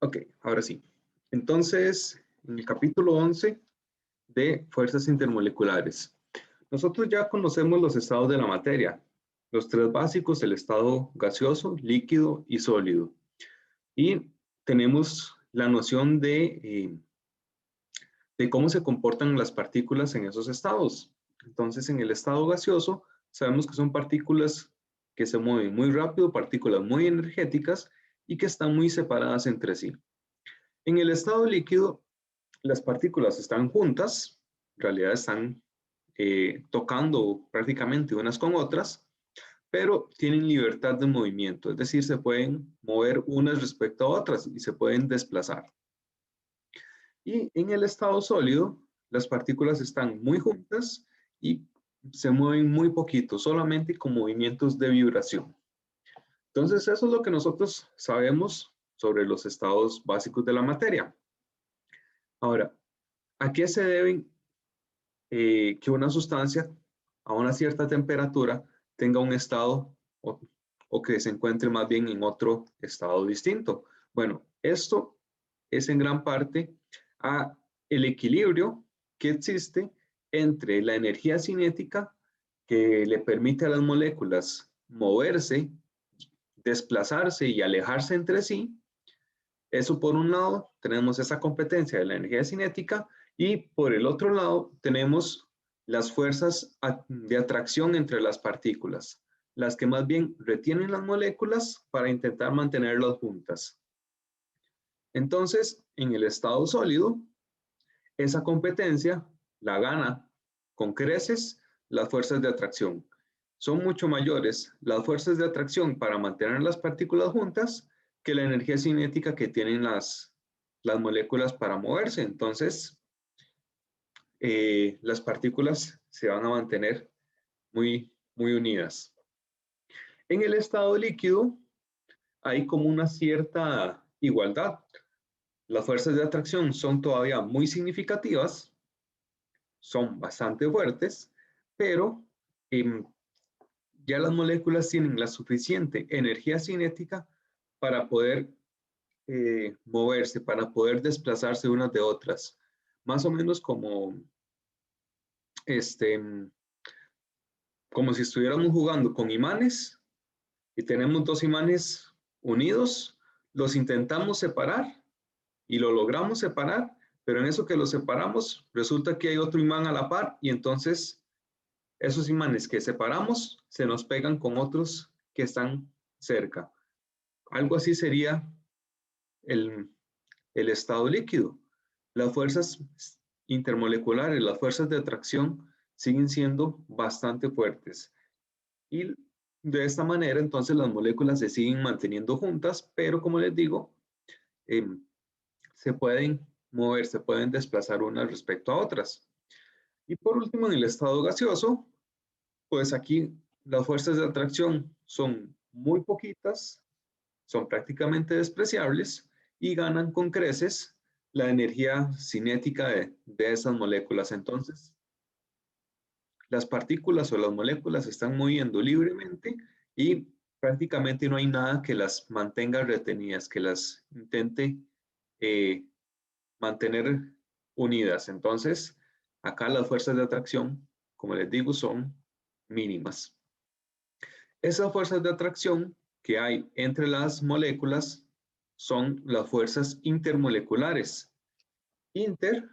Ok, ahora sí. Entonces, en el capítulo 11 de fuerzas intermoleculares, nosotros ya conocemos los estados de la materia, los tres básicos, el estado gaseoso, líquido y sólido. Y tenemos la noción de cómo se comportan las partículas en esos estados. Entonces, en el estado gaseoso, sabemos que son partículas que se mueven muy rápido, partículas muy energéticas y que están muy separadas entre sí. En el estado líquido, las partículas están juntas, en realidad están tocando prácticamente unas con otras, pero tienen libertad de movimiento, es decir, se pueden mover unas respecto a otras y se pueden desplazar. Y en el estado sólido, las partículas están muy juntas y se mueven muy poquito, solamente con movimientos de vibración. Entonces, eso es lo que nosotros sabemos sobre los estados básicos de la materia. Ahora, ¿a qué se deben que una sustancia a una cierta temperatura tenga un estado o que se encuentre más bien en otro estado distinto? Bueno, esto es en gran parte a el equilibrio que existe entre la energía cinética que le permite a las moléculas moverse, desplazarse y alejarse entre sí. Eso por un lado, tenemos esa competencia de la energía cinética y por el otro lado tenemos las fuerzas de atracción entre las partículas, las que más bien retienen las moléculas para intentar mantenerlas juntas. Entonces, en el estado sólido, esa competencia la gana con creces las fuerzas de atracción. Son mucho mayores las fuerzas de atracción para mantener las partículas juntas que la energía cinética que tienen las moléculas para moverse. Entonces, las partículas se van a mantener muy unidas. En el estado líquido hay como una cierta igualdad. Las fuerzas de atracción son todavía muy significativas, son bastante fuertes, pero ya las moléculas tienen la suficiente energía cinética para poder moverse, para poder desplazarse unas de otras. Más o menos este, como si estuviéramos jugando con imanes y tenemos dos imanes unidos, los intentamos separar y lo logramos separar, pero en eso que los separamos resulta que hay otro imán a la par y entonces esos imanes que separamos se nos pegan con otros que están cerca. Algo así sería el, el estado líquido. Las fuerzas intermoleculares, las fuerzas de atracción siguen siendo bastante fuertes. Y de esta manera, entonces, las moléculas se siguen manteniendo juntas, pero como les digo, eh, se pueden mover, se pueden desplazar unas respecto a otras. Y por último, en el estado gaseoso, pues aquí las fuerzas de atracción son muy poquitas, son prácticamente despreciables y ganan con creces la energía cinética de esas moléculas. Entonces, las partículas o las moléculas se están moviendo libremente y prácticamente no hay nada que las mantenga retenidas, que las intente eh, mantener unidas. Entonces, acá las fuerzas de atracción, como les digo, son mínimas. Esas fuerzas de atracción que hay entre las moléculas son las fuerzas intermoleculares. Inter,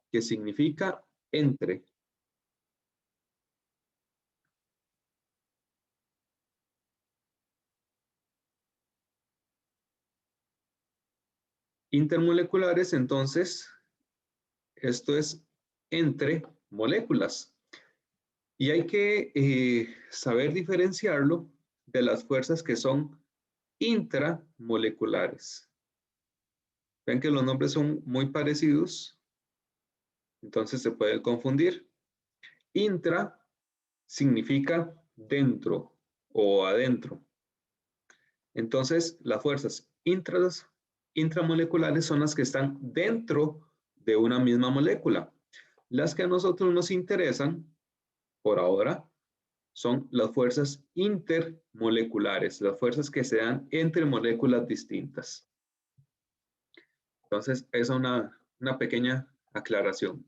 que significa entre. Intermoleculares, entonces, esto es entre moléculas. Y hay que saber diferenciarlo de las fuerzas que son intramoleculares. Ven que los nombres son muy parecidos, entonces se puede confundir. Intra significa dentro o adentro. Entonces, las fuerzas intramoleculares son las que están dentro de una misma molécula. Las que a nosotros nos interesan, por ahora, son las fuerzas intermoleculares, las fuerzas que se dan entre moléculas distintas. Entonces, esa es una pequeña aclaración.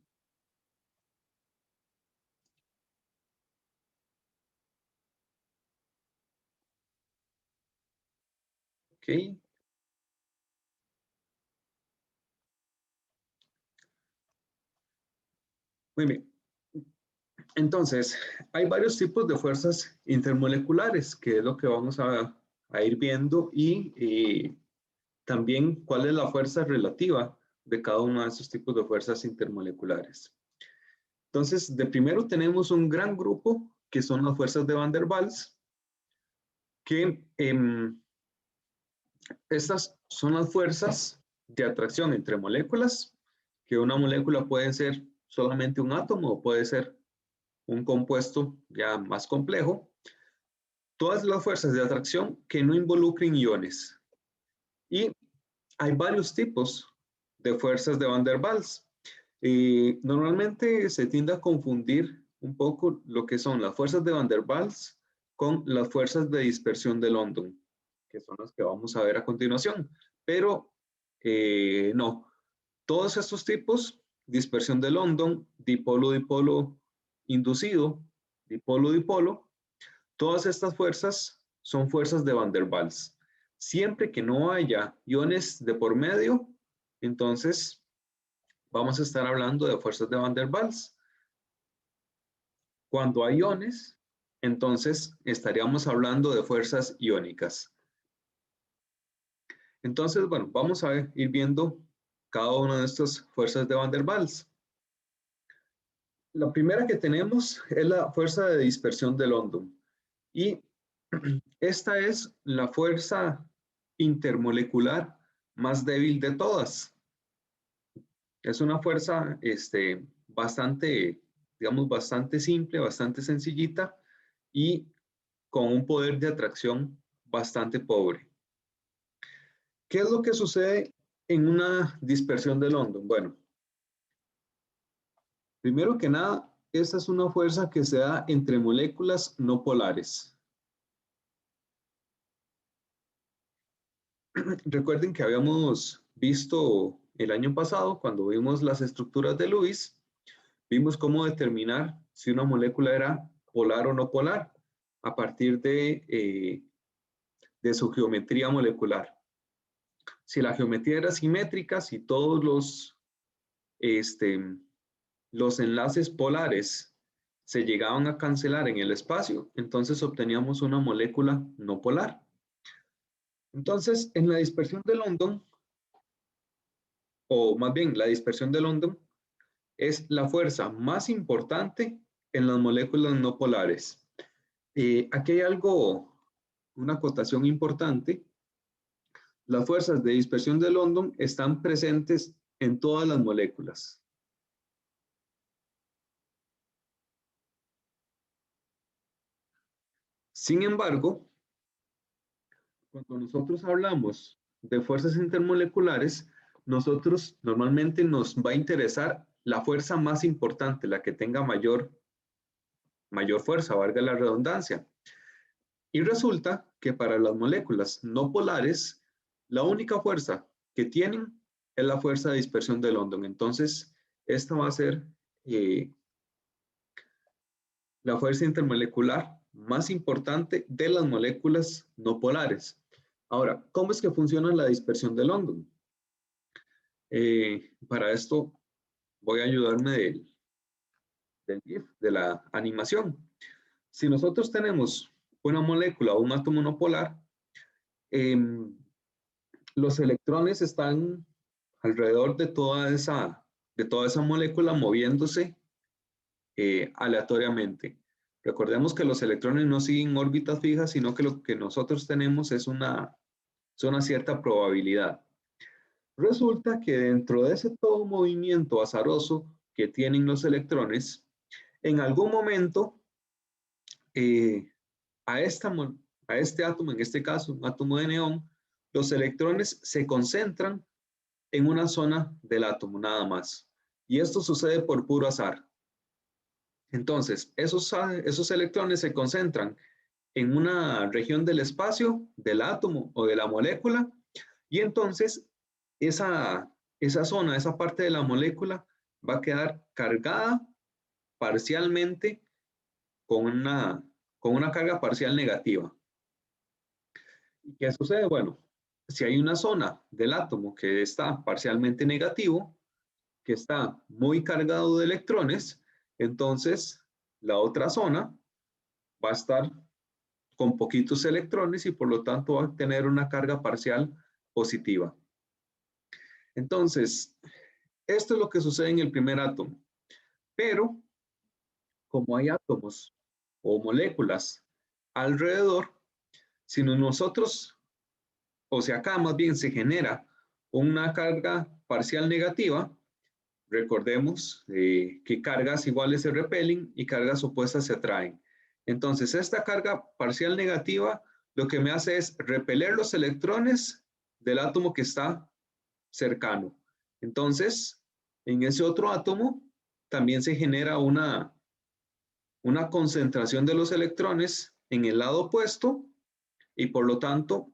Ok, muy bien. Entonces, hay varios tipos de fuerzas intermoleculares, que es lo que vamos a ir viendo, y también cuál es la fuerza relativa de cada uno de esos tipos de fuerzas intermoleculares. Entonces, de primero tenemos un gran grupo que son las fuerzas de Van der Waals, que estas son las fuerzas de atracción entre moléculas, que una molécula puede ser solamente un átomo o puede ser un compuesto ya más complejo. Todas las fuerzas de atracción que no involucren iones. Y hay varios tipos de fuerzas de Van der Waals. Normalmente se tiende a confundir un poco lo que son las fuerzas de Van der Waals con las fuerzas de dispersión de London, que son las que vamos a ver a continuación. Pero no, todos estos tipos, dispersión de London, dipolo-dipolo inducido, dipolo-dipolo, todas estas fuerzas son fuerzas de Van der Waals. Siempre que no haya iones de por medio, entonces vamos a estar hablando de fuerzas de Van der Waals. Cuando hay iones, entonces estaríamos hablando de fuerzas iónicas. Entonces, bueno, vamos a ir viendo cada una de estas fuerzas de Van der Waals. La primera que tenemos es la fuerza de dispersión de London. Y esta es la fuerza intermolecular más débil de todas. Es una fuerza bastante, digamos, bastante simple, bastante sencillita y con un poder de atracción bastante pobre. ¿Qué es lo que sucede en una dispersión de London? Bueno, primero que nada, esta es una fuerza que se da entre moléculas no polares. Recuerden que habíamos visto el año pasado, cuando vimos las estructuras de Lewis, vimos cómo determinar si una molécula era polar o no polar a partir de su geometría molecular. Si la geometría era simétrica, si todos los enlaces polares se llegaban a cancelar en el espacio, entonces obteníamos una molécula no polar. Entonces, en la dispersión de London, o más bien la dispersión de London, es la fuerza más importante en las moléculas no polares. Aquí hay algo, una acotación importante. Las fuerzas de dispersión de London están presentes en todas las moléculas. Sin embargo, cuando nosotros hablamos de fuerzas intermoleculares, nosotros normalmente nos va a interesar la fuerza más importante, la que tenga mayor fuerza, valga la redundancia. Y resulta que para las moléculas no polares, la única fuerza que tienen es la fuerza de dispersión de London. Entonces, esta va a ser la fuerza intermolecular más importante de las moléculas no polares. Ahora, ¿cómo es que funciona la dispersión de London? Para esto voy a ayudarme del GIF, de la animación. Si nosotros tenemos una molécula o un átomo no polar, los electrones están alrededor de toda esa molécula moviéndose aleatoriamente. Recordemos que los electrones no siguen órbitas fijas, sino que lo que nosotros tenemos es una cierta probabilidad. Resulta que dentro de ese todo movimiento azaroso que tienen los electrones, en algún momento a este átomo, en este caso un átomo de neón, los electrones se concentran en una zona del átomo nada más. Y esto sucede por puro azar. Entonces, esos electrones se concentran en una región del espacio, del átomo o de la molécula, y entonces esa esa zona, esa parte de la molécula va a quedar cargada parcialmente con una carga parcial negativa. ¿Y qué sucede? Bueno, si hay una zona del átomo que está parcialmente negativo, que está muy cargado de electrones, entonces la otra zona va a estar con poquitos electrones y por lo tanto va a tener una carga parcial positiva. Entonces, esto es lo que sucede en el primer átomo. Pero, como hay átomos o moléculas alrededor, si nosotros, o sea, acá más bien se genera una carga parcial negativa, recordemos que cargas iguales se repelen y cargas opuestas se atraen. Entonces, esta carga parcial negativa lo que me hace es repeler los electrones del átomo que está cercano. Entonces, en ese otro átomo también se genera una concentración de los electrones en el lado opuesto y por lo tanto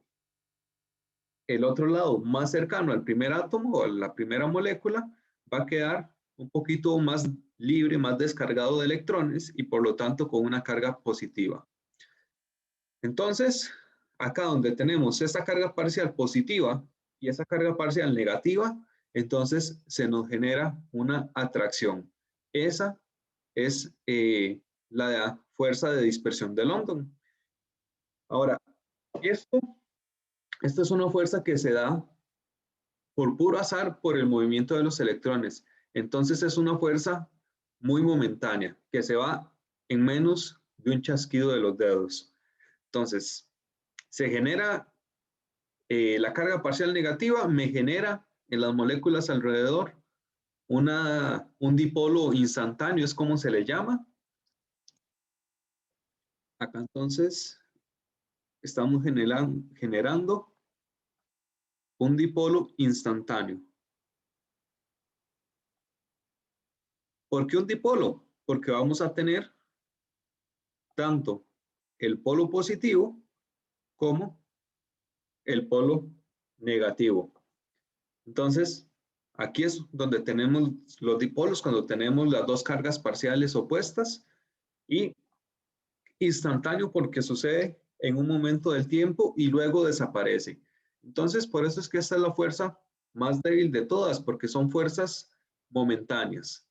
el otro lado más cercano al primer átomo o a la primera molécula va a quedar un poquito más libre, más descargado de electrones y por lo tanto con una carga positiva. Entonces, acá donde tenemos esta carga parcial positiva y esa carga parcial negativa, entonces se nos genera una atracción. Esa es la fuerza de dispersión de London. Ahora, esta es una fuerza que se da por puro azar por el movimiento de los electrones. Entonces es una fuerza muy momentánea que se va en menos de un chasquido de los dedos. Entonces, se genera la carga parcial negativa, me genera en las moléculas alrededor un dipolo instantáneo, es como se le llama. Acá entonces estamos generando un dipolo instantáneo. ¿Por qué un dipolo? Porque vamos a tener tanto el polo positivo como el polo negativo. Entonces, aquí es donde tenemos los dipolos, cuando tenemos las dos cargas parciales opuestas, y instantáneo porque sucede en un momento del tiempo y luego desaparece. Entonces, por eso es que esta es la fuerza más débil de todas, porque son fuerzas momentáneas,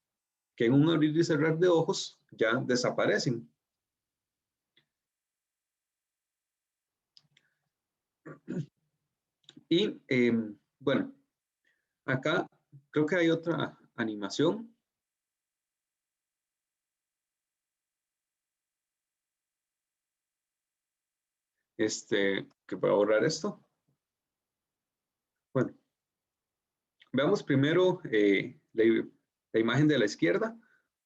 que en un abrir y cerrar de ojos ya desaparecen. Y bueno, acá creo que hay otra animación. Que puedo borrar esto. Bueno, veamos primero la imagen de la izquierda.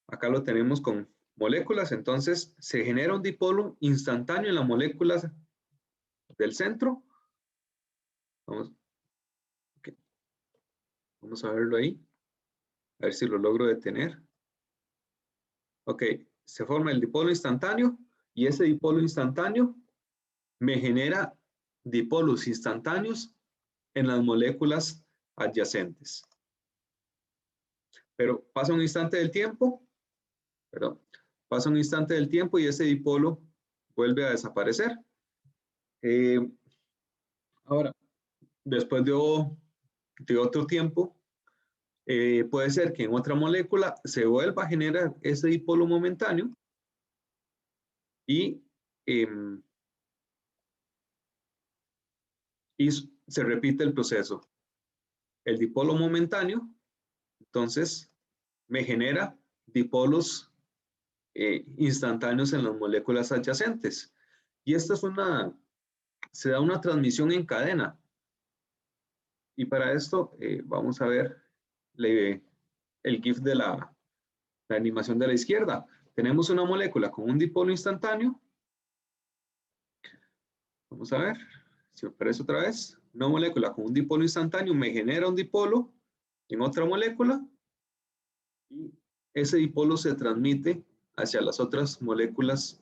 Acá lo tenemos con moléculas, entonces se genera un dipolo instantáneo en las moléculas del centro. Vamos, okay. Vamos a verlo ahí, a ver si lo logro detener. Ok, se forma el dipolo instantáneo y ese dipolo instantáneo me genera dipolos instantáneos en las moléculas adyacentes. Pero pasa un instante del tiempo, perdón, pasa un instante del tiempo y ese dipolo vuelve a desaparecer. Ahora, después de otro tiempo, puede ser que en otra molécula se vuelva a generar ese dipolo momentáneo y, y se repite el proceso. El dipolo momentáneo, entonces, me genera dipolos instantáneos en las moléculas adyacentes. Y esta es se da una transmisión en cadena. Y para esto vamos a ver el GIF de la animación de la izquierda. Tenemos una molécula con un dipolo instantáneo. Vamos a ver si aparece otra vez. Una molécula con un dipolo instantáneo me genera un dipolo en otra molécula y ese dipolo se transmite hacia las otras moléculas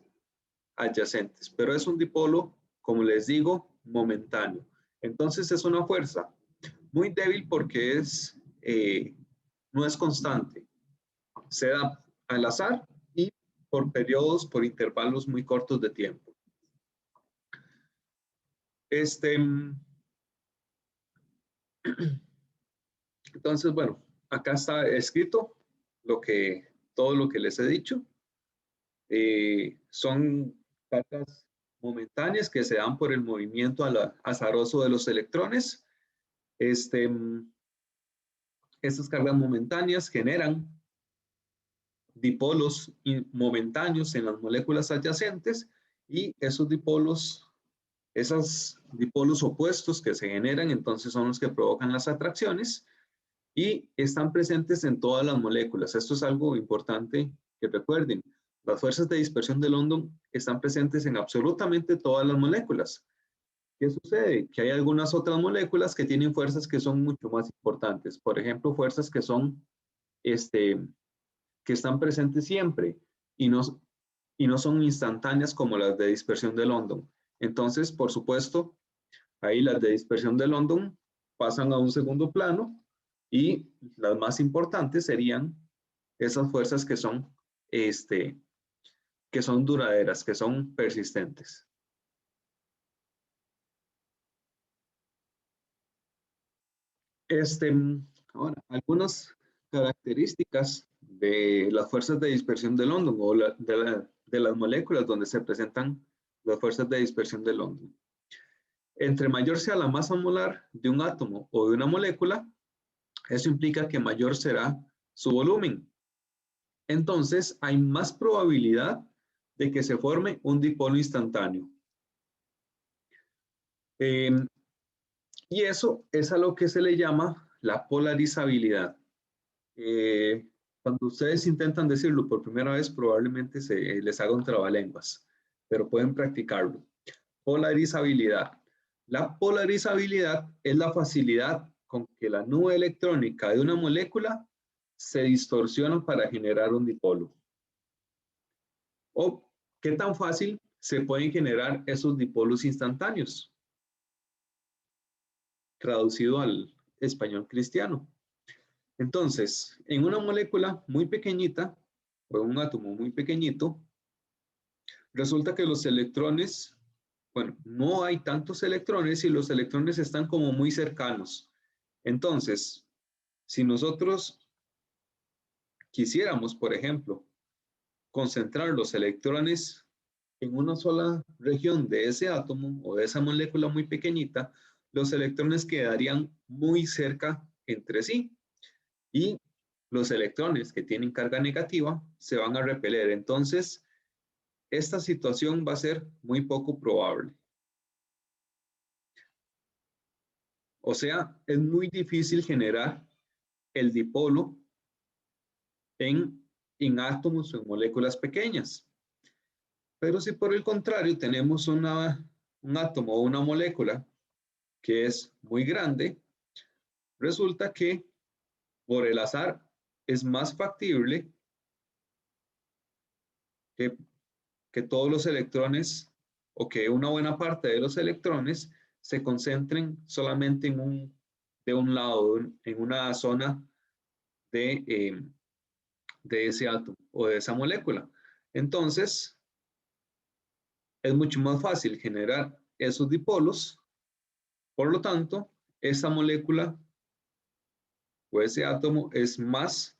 adyacentes. Pero es un dipolo, como les digo, momentáneo. Entonces es una fuerza muy débil porque es no es constante. Se da al azar y por periodos, por intervalos muy cortos de tiempo. Entonces, bueno, acá está escrito todo lo que les he dicho. Son cargas momentáneas que se dan por el movimiento azaroso de los electrones. Estas cargas momentáneas generan dipolos momentáneos en las moléculas adyacentes y esos dipolos opuestos que se generan, entonces son los que provocan las atracciones y están presentes en todas las moléculas. Esto es algo importante que recuerden. Las fuerzas de dispersión de London están presentes en absolutamente todas las moléculas. ¿Qué sucede? Que hay algunas otras moléculas que tienen fuerzas que son mucho más importantes. Por ejemplo, fuerzas que están presentes siempre y no son instantáneas como las de dispersión de London. Entonces, por supuesto, ahí las de dispersión de London pasan a un segundo plano y las más importantes serían esas fuerzas que son duraderas, que son persistentes. Ahora, algunas características de las fuerzas de dispersión de London o de las moléculas donde se presentan las fuerzas de dispersión de London. Entre mayor sea la masa molar de un átomo o de una molécula, eso implica que mayor será su volumen. Entonces, hay más probabilidad de que se forme un dipolo instantáneo. Y eso es a lo que se le llama la polarizabilidad. Cuando ustedes intentan decirlo por primera vez, probablemente les haga un trabalenguas, pero pueden practicarlo. Polarizabilidad. La polarizabilidad es la facilidad con que la nube electrónica de una molécula se distorsiona para generar un dipolo. O qué tan fácil se pueden generar esos dipolos instantáneos. Traducido al español cristiano. Entonces, en una molécula muy pequeñita, o un átomo muy pequeñito, resulta que los electrones, bueno, no hay tantos electrones y los electrones están como muy cercanos. Entonces, si nosotros quisiéramos, por ejemplo, concentrar los electrones en una sola región de ese átomo o de esa molécula muy pequeñita, los electrones quedarían muy cerca entre sí. Y los electrones que tienen carga negativa se van a repeler. Entonces, esta situación va a ser muy poco probable. O sea, es muy difícil generar el dipolo en átomos o en moléculas pequeñas. Pero si por el contrario tenemos un átomo o una molécula que es muy grande, resulta que por el azar es más factible que todos los electrones o que una buena parte de los electrones se concentren solamente de un lado, en una zona de ese átomo o de esa molécula. Entonces, es mucho más fácil generar esos dipolos. Por lo tanto, esa molécula o ese átomo es más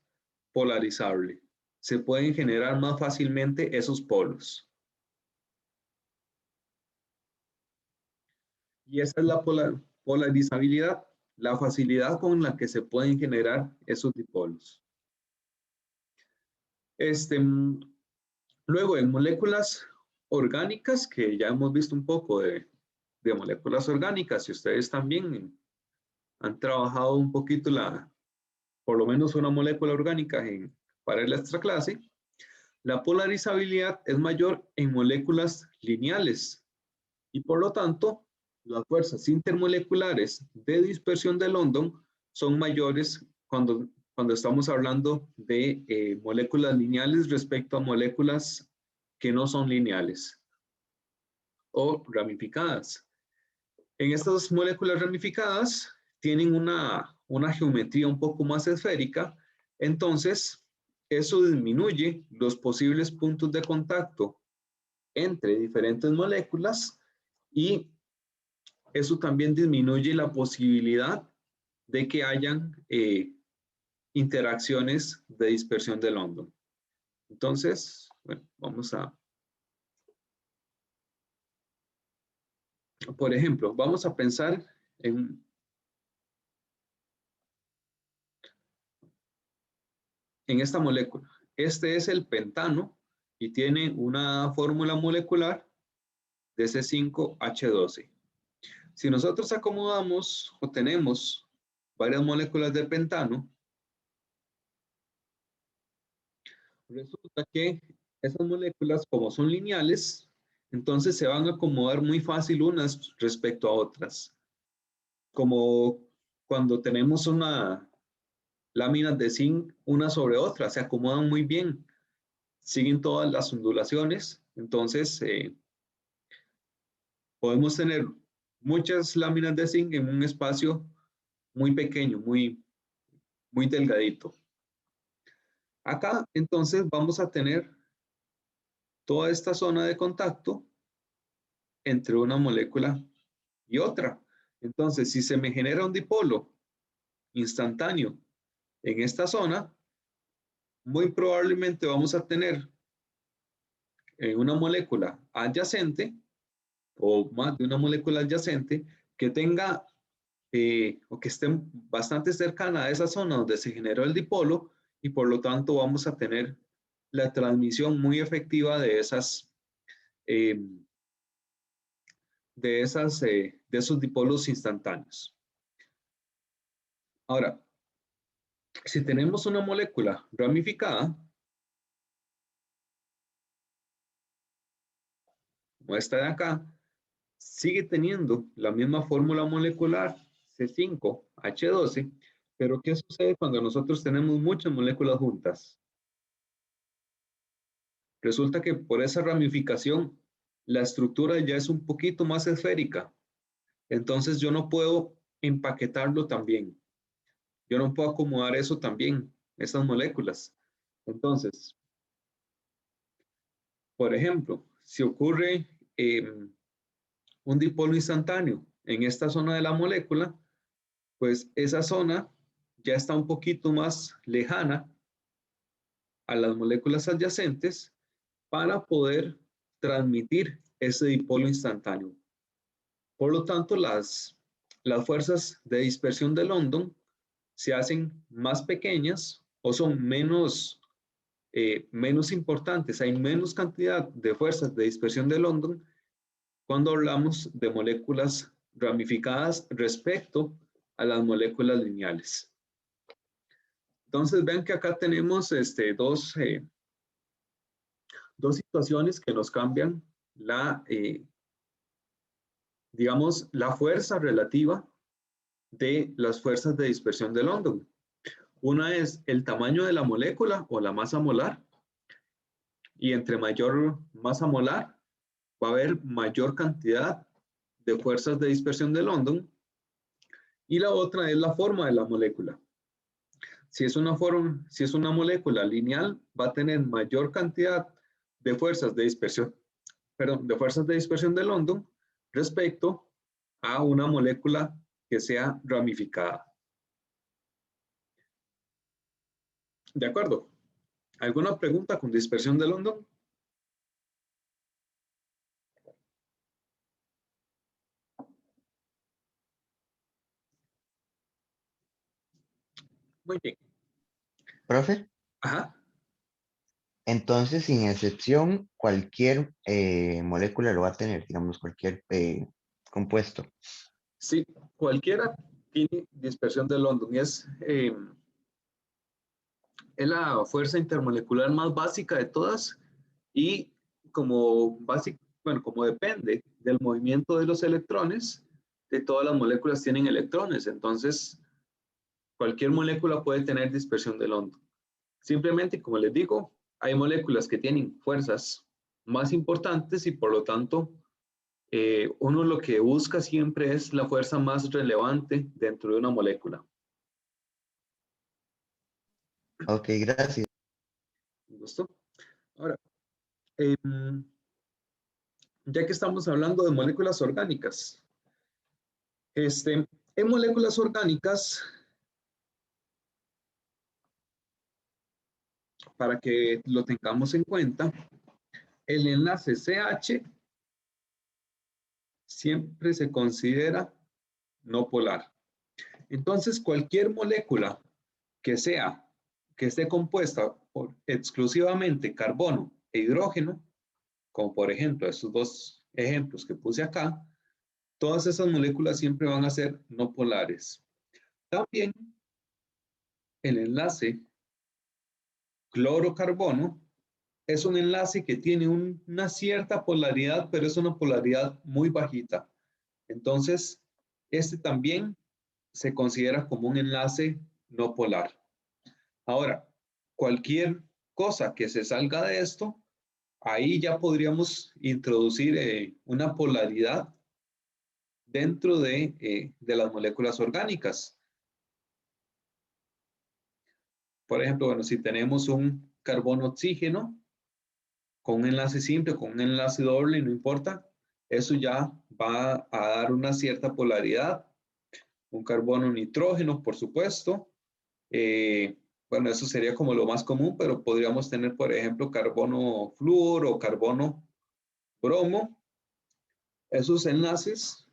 polarizable. Se pueden generar más fácilmente esos polos. Y esa es la polarizabilidad, la facilidad con la que se pueden generar esos dipolos. Luego, en moléculas orgánicas, que ya hemos visto un poco de moléculas orgánicas, y ustedes también han trabajado un poquito por lo menos una molécula orgánica para la extra clase, la polarizabilidad es mayor en moléculas lineales y por lo tanto las fuerzas intermoleculares de dispersión de London son mayores cuando estamos hablando de moléculas lineales respecto a moléculas que no son lineales o ramificadas. En estas moléculas ramificadas tienen una geometría un poco más esférica, entonces eso disminuye los posibles puntos de contacto entre diferentes moléculas y eso también disminuye la posibilidad de que hayan interacciones de dispersión de London. Entonces, bueno, por ejemplo, vamos a pensar en esta molécula. Este es el pentano y tiene una fórmula molecular de C5H12. Si nosotros acomodamos o tenemos varias moléculas de pentano, resulta que esas moléculas, como son lineales, entonces se van a acomodar muy fácil unas respecto a otras. Como cuando tenemos una láminas de zinc una sobre otra, se acomodan muy bien, siguen todas las ondulaciones, entonces podemos tener muchas láminas de zinc en un espacio muy pequeño, muy delgadito. Acá entonces vamos a tener toda esta zona de contacto entre una molécula y otra. Entonces, si se me genera un dipolo instantáneo en esta zona, muy probablemente vamos a tener una molécula adyacente o más de una molécula adyacente que tenga o que esté bastante cercana a esa zona donde se generó el dipolo y por lo tanto vamos a tener la transmisión muy efectiva de eh, de esos dipolos instantáneos. Ahora, si tenemos una molécula ramificada, como esta de acá, sigue teniendo la misma fórmula molecular C5H12, pero ¿qué sucede cuando nosotros tenemos muchas moléculas juntas? Resulta que por esa ramificación, la estructura ya es un poquito más esférica. Entonces yo no puedo empaquetarlo también. Yo no puedo acomodar eso también, esas moléculas. Entonces, por ejemplo, si ocurre un dipolo instantáneo en esta zona de la molécula, pues esa zona ya está un poquito más lejana a las moléculas adyacentes para poder transmitir ese dipolo instantáneo. Por lo tanto, las fuerzas de dispersión de London se hacen más pequeñas o son menos importantes. Hay menos cantidad de fuerzas de dispersión de London cuando hablamos de moléculas ramificadas respecto a las moléculas lineales. Entonces, vean que acá tenemos dos situaciones que nos cambian digamos, la fuerza relativa de las fuerzas de dispersión de London. Una es el tamaño de la molécula o la masa molar, y entre mayor masa molar va a haber mayor cantidad de fuerzas de dispersión de London, y la otra es la forma de la molécula. Si es una molécula lineal, va a tener mayor cantidad de fuerzas de dispersión, de London respecto a una molécula que sea ramificada. ¿De acuerdo? ¿Alguna pregunta con dispersión de London? Muy bien. Profe, Ajá. entonces, sin excepción, cualquier molécula lo va a tener, digamos, cualquier compuesto. Sí, cualquiera tiene dispersión de London. Es la fuerza intermolecular más básica de todas y como depende del movimiento de los electrones, de todas las moléculas tienen electrones. Entonces, cualquier molécula puede tener dispersión de London. Simplemente, como les digo, hay moléculas que tienen fuerzas más importantes y por lo tanto uno lo que busca siempre es la fuerza más relevante dentro de una molécula. Ok, gracias. ¿Me gustó? Ahora, ya que estamos hablando de moléculas orgánicas, en moléculas orgánicas, para que lo tengamos en cuenta, el enlace CH siempre se considera no polar. Entonces, cualquier molécula que esté compuesta por exclusivamente carbono e hidrógeno, como por ejemplo estos dos ejemplos que puse acá, todas esas moléculas siempre van a ser no polares. También el enlace cloro-carbono es un enlace que tiene una cierta polaridad, pero es una polaridad muy bajita. Entonces, este también se considera como un enlace no polar. Ahora, cualquier cosa que se salga de esto, ahí ya podríamos introducir una polaridad dentro de las moléculas orgánicas. Por ejemplo, bueno, si tenemos un carbono oxígeno con un enlace simple, con un enlace doble, no importa, eso ya va a dar una cierta polaridad. Un carbono nitrógeno, por supuesto. Bueno, eso sería como lo más común, pero podríamos tener, por ejemplo, carbono flúor o carbono bromo. Esos enlaces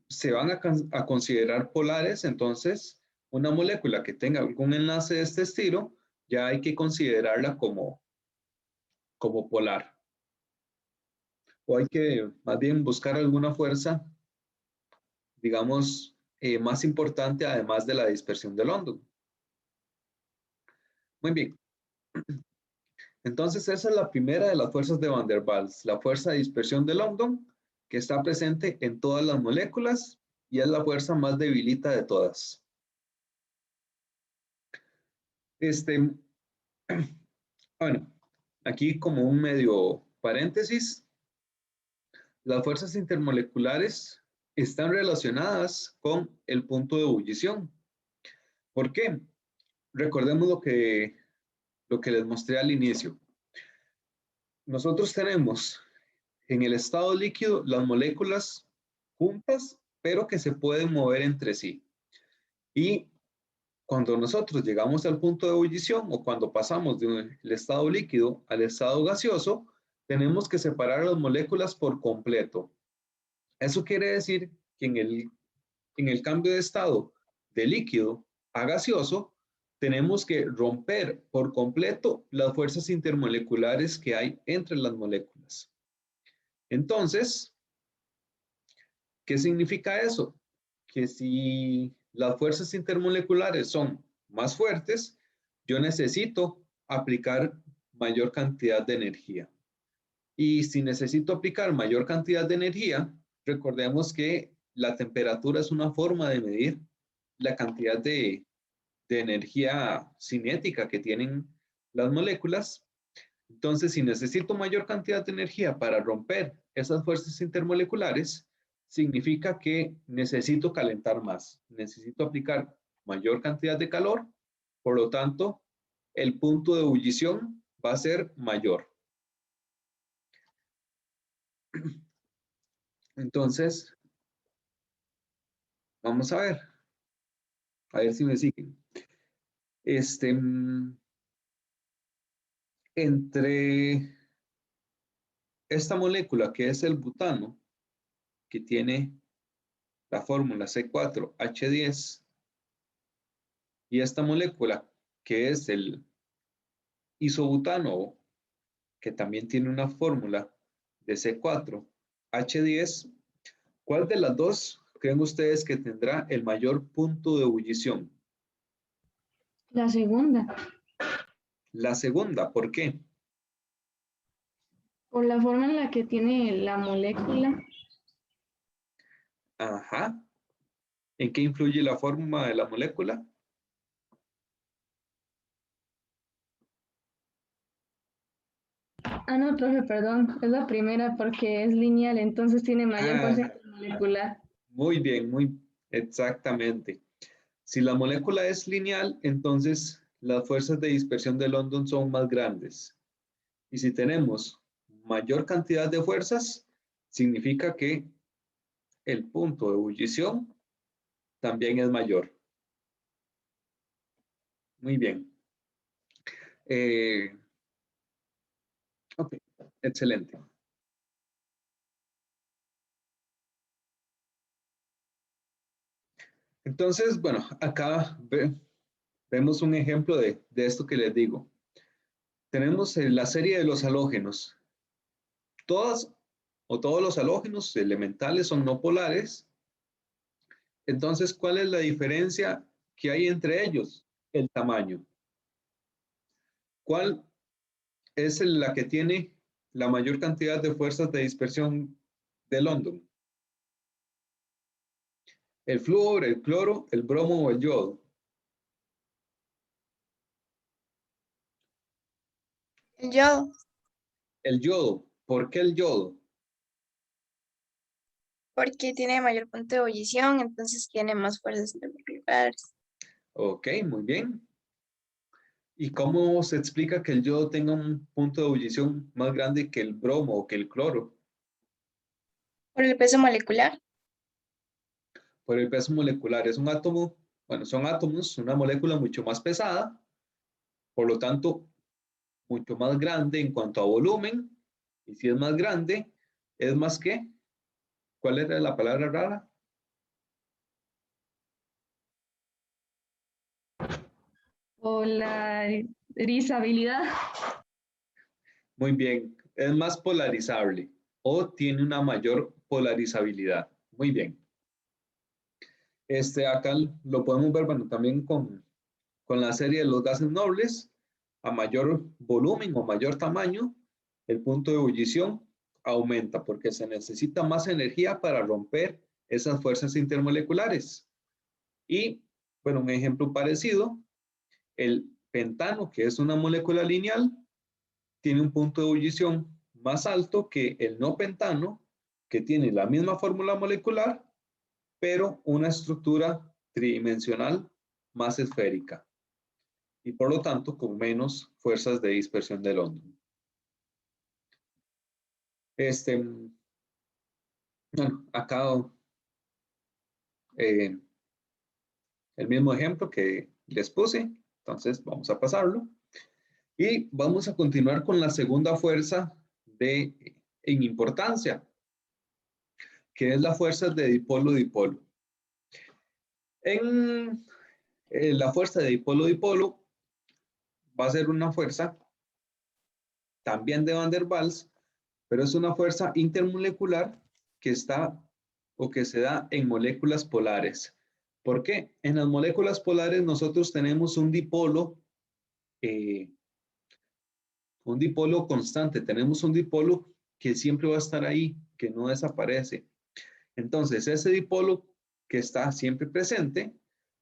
se van a considerar polares, entonces una molécula que tenga algún enlace de este estilo, ya hay que considerarla como polar. O hay que más bien buscar alguna fuerza, digamos, más importante además de la dispersión de London. Muy bien. Entonces, esa es la primera de las fuerzas de Van der Waals, la fuerza de dispersión de London, que está presente en todas las moléculas y es la fuerza más debilita de todas. Bueno, aquí como un medio paréntesis, las fuerzas intermoleculares están relacionadas con el punto de ebullición. ¿Por qué? Recordemos lo que les mostré al inicio. Nosotros tenemos en el estado líquido las moléculas juntas, pero que se pueden mover entre sí. Y cuando nosotros llegamos al punto de ebullición o cuando pasamos del estado líquido al estado gaseoso, tenemos que separar las moléculas por completo. Eso quiere decir que en el cambio de estado de líquido a gaseoso, tenemos que romper por completo las fuerzas intermoleculares que hay entre las moléculas. Entonces, ¿qué significa eso? Que si las fuerzas intermoleculares son más fuertes, yo necesito aplicar mayor cantidad de energía. Y si necesito aplicar mayor cantidad de energía, recordemos que la temperatura es una forma de medir la cantidad de energía cinética que tienen las moléculas. Entonces, si necesito mayor cantidad de energía para romper esas fuerzas intermoleculares, significa que necesito calentar más, necesito aplicar mayor cantidad de calor, por lo tanto, el punto de ebullición va a ser mayor. Entonces, vamos a ver si me siguen. Entre esta molécula que es el butano, que tiene la fórmula C4H10, y esta molécula que es el isobutano, que también tiene una fórmula de C4H10, ¿cuál de las dos creen ustedes que tendrá el mayor punto de ebullición? La segunda, La segunda, ¿por qué? por la forma en la que tiene la molécula, Ajá. ¿En qué influye la forma de la molécula? Ah, no, profe, perdón. Es la primera porque es lineal, entonces tiene mayor Ah, porcentaje molecular. muy bien, muy exactamente. Si la molécula es lineal, entonces las fuerzas de dispersión de London son más grandes. Y si tenemos mayor cantidad de fuerzas, significa que el punto de ebullición también es mayor. Muy bien. Eh, ok, excelente. Entonces, bueno, acá vemos un ejemplo de esto que les digo. Tenemos la serie de los halógenos. Todas o todos los halógenos elementales son no polares. Entonces, ¿cuál es la diferencia que hay entre ellos? El tamaño. ¿Cuál es la que tiene la mayor cantidad de fuerzas de dispersión de London? ¿El flúor, el cloro, el bromo o el yodo? El yodo, El yodo. ¿Por qué el yodo? porque tiene mayor punto de ebullición, entonces tiene más fuerzas moleculares. Ok, muy bien. ¿Y cómo se explica que el yodo tenga un punto de ebullición más grande que el bromo o que el cloro? Por el peso molecular. Por el peso molecular. Es un átomo, bueno, son átomos, una molécula mucho más pesada, por lo tanto, mucho más grande en cuanto a volumen. Y si es más grande, es más que, ¿cuál era la palabra rara? Polarizabilidad. Muy bien, es más polarizable o tiene una mayor polarizabilidad. Muy bien. Acá lo podemos ver, bueno, también con la serie de los gases nobles, a mayor volumen o mayor tamaño, el punto de ebullición aumenta porque se necesita más energía para romper esas fuerzas intermoleculares. Y, bueno, un ejemplo parecido, el pentano, que es una molécula lineal, tiene un punto de ebullición más alto que el no pentano, que tiene la misma fórmula molecular, pero una estructura tridimensional más esférica y por lo tanto con menos fuerzas de dispersión de London. Bueno, acá eh, el mismo ejemplo que les puse, entonces vamos a pasarlo y vamos a continuar con la segunda fuerza en importancia, que es la fuerza de dipolo-dipolo. En la fuerza de dipolo-dipolo va a ser una fuerza también de Van der Waals, pero es una fuerza intermolecular que está o que se da en moléculas polares. ¿Por qué? En las moléculas polares nosotros tenemos eh, un dipolo constante, tenemos un dipolo que siempre va a estar ahí, que no desaparece. Entonces, ese dipolo que está siempre presente,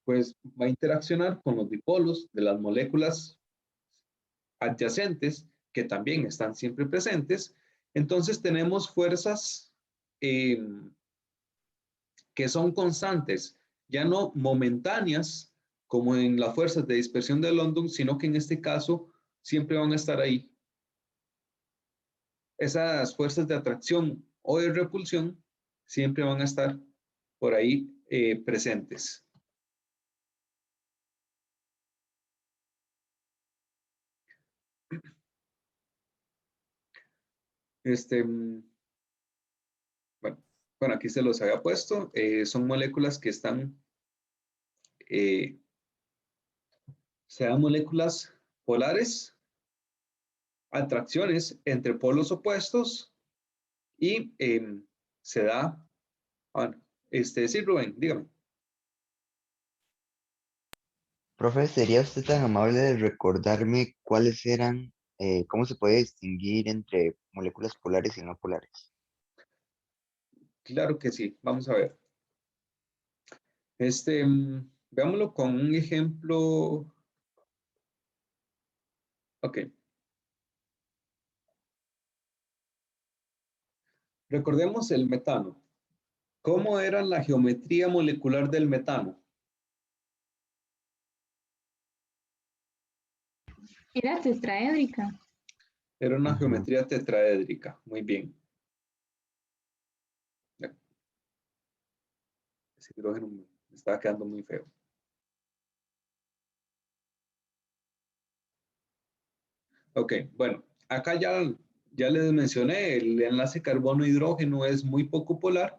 pues va a interaccionar con los dipolos de las moléculas adyacentes que también están siempre presentes. Entonces tenemos fuerzas eh, que son constantes, ya no momentáneas como en las fuerzas de dispersión de London, sino que en este caso siempre van a estar ahí. Esas fuerzas de atracción o de repulsión siempre van a estar por ahí presentes. Bueno, bueno, aquí se los había puesto. Son moléculas que están, eh, sean moléculas polares, atracciones entre polos opuestos y se da, bueno, sí, Rubén, dígame. Profe, ¿sería usted tan amable de recordarme cuáles eran, cómo se puede distinguir entre moléculas polares y no polares? Claro que sí, vamos a ver. Veámoslo con un ejemplo. Ok. Recordemos el metano. ¿Cómo era la geometría molecular del metano? Era tetraédrica. Era una Ajá. geometría tetraédrica. Muy bien. Ese hidrógeno me estaba quedando muy feo. Ok, bueno, acá ya les mencioné, el enlace carbono-hidrógeno es muy poco polar,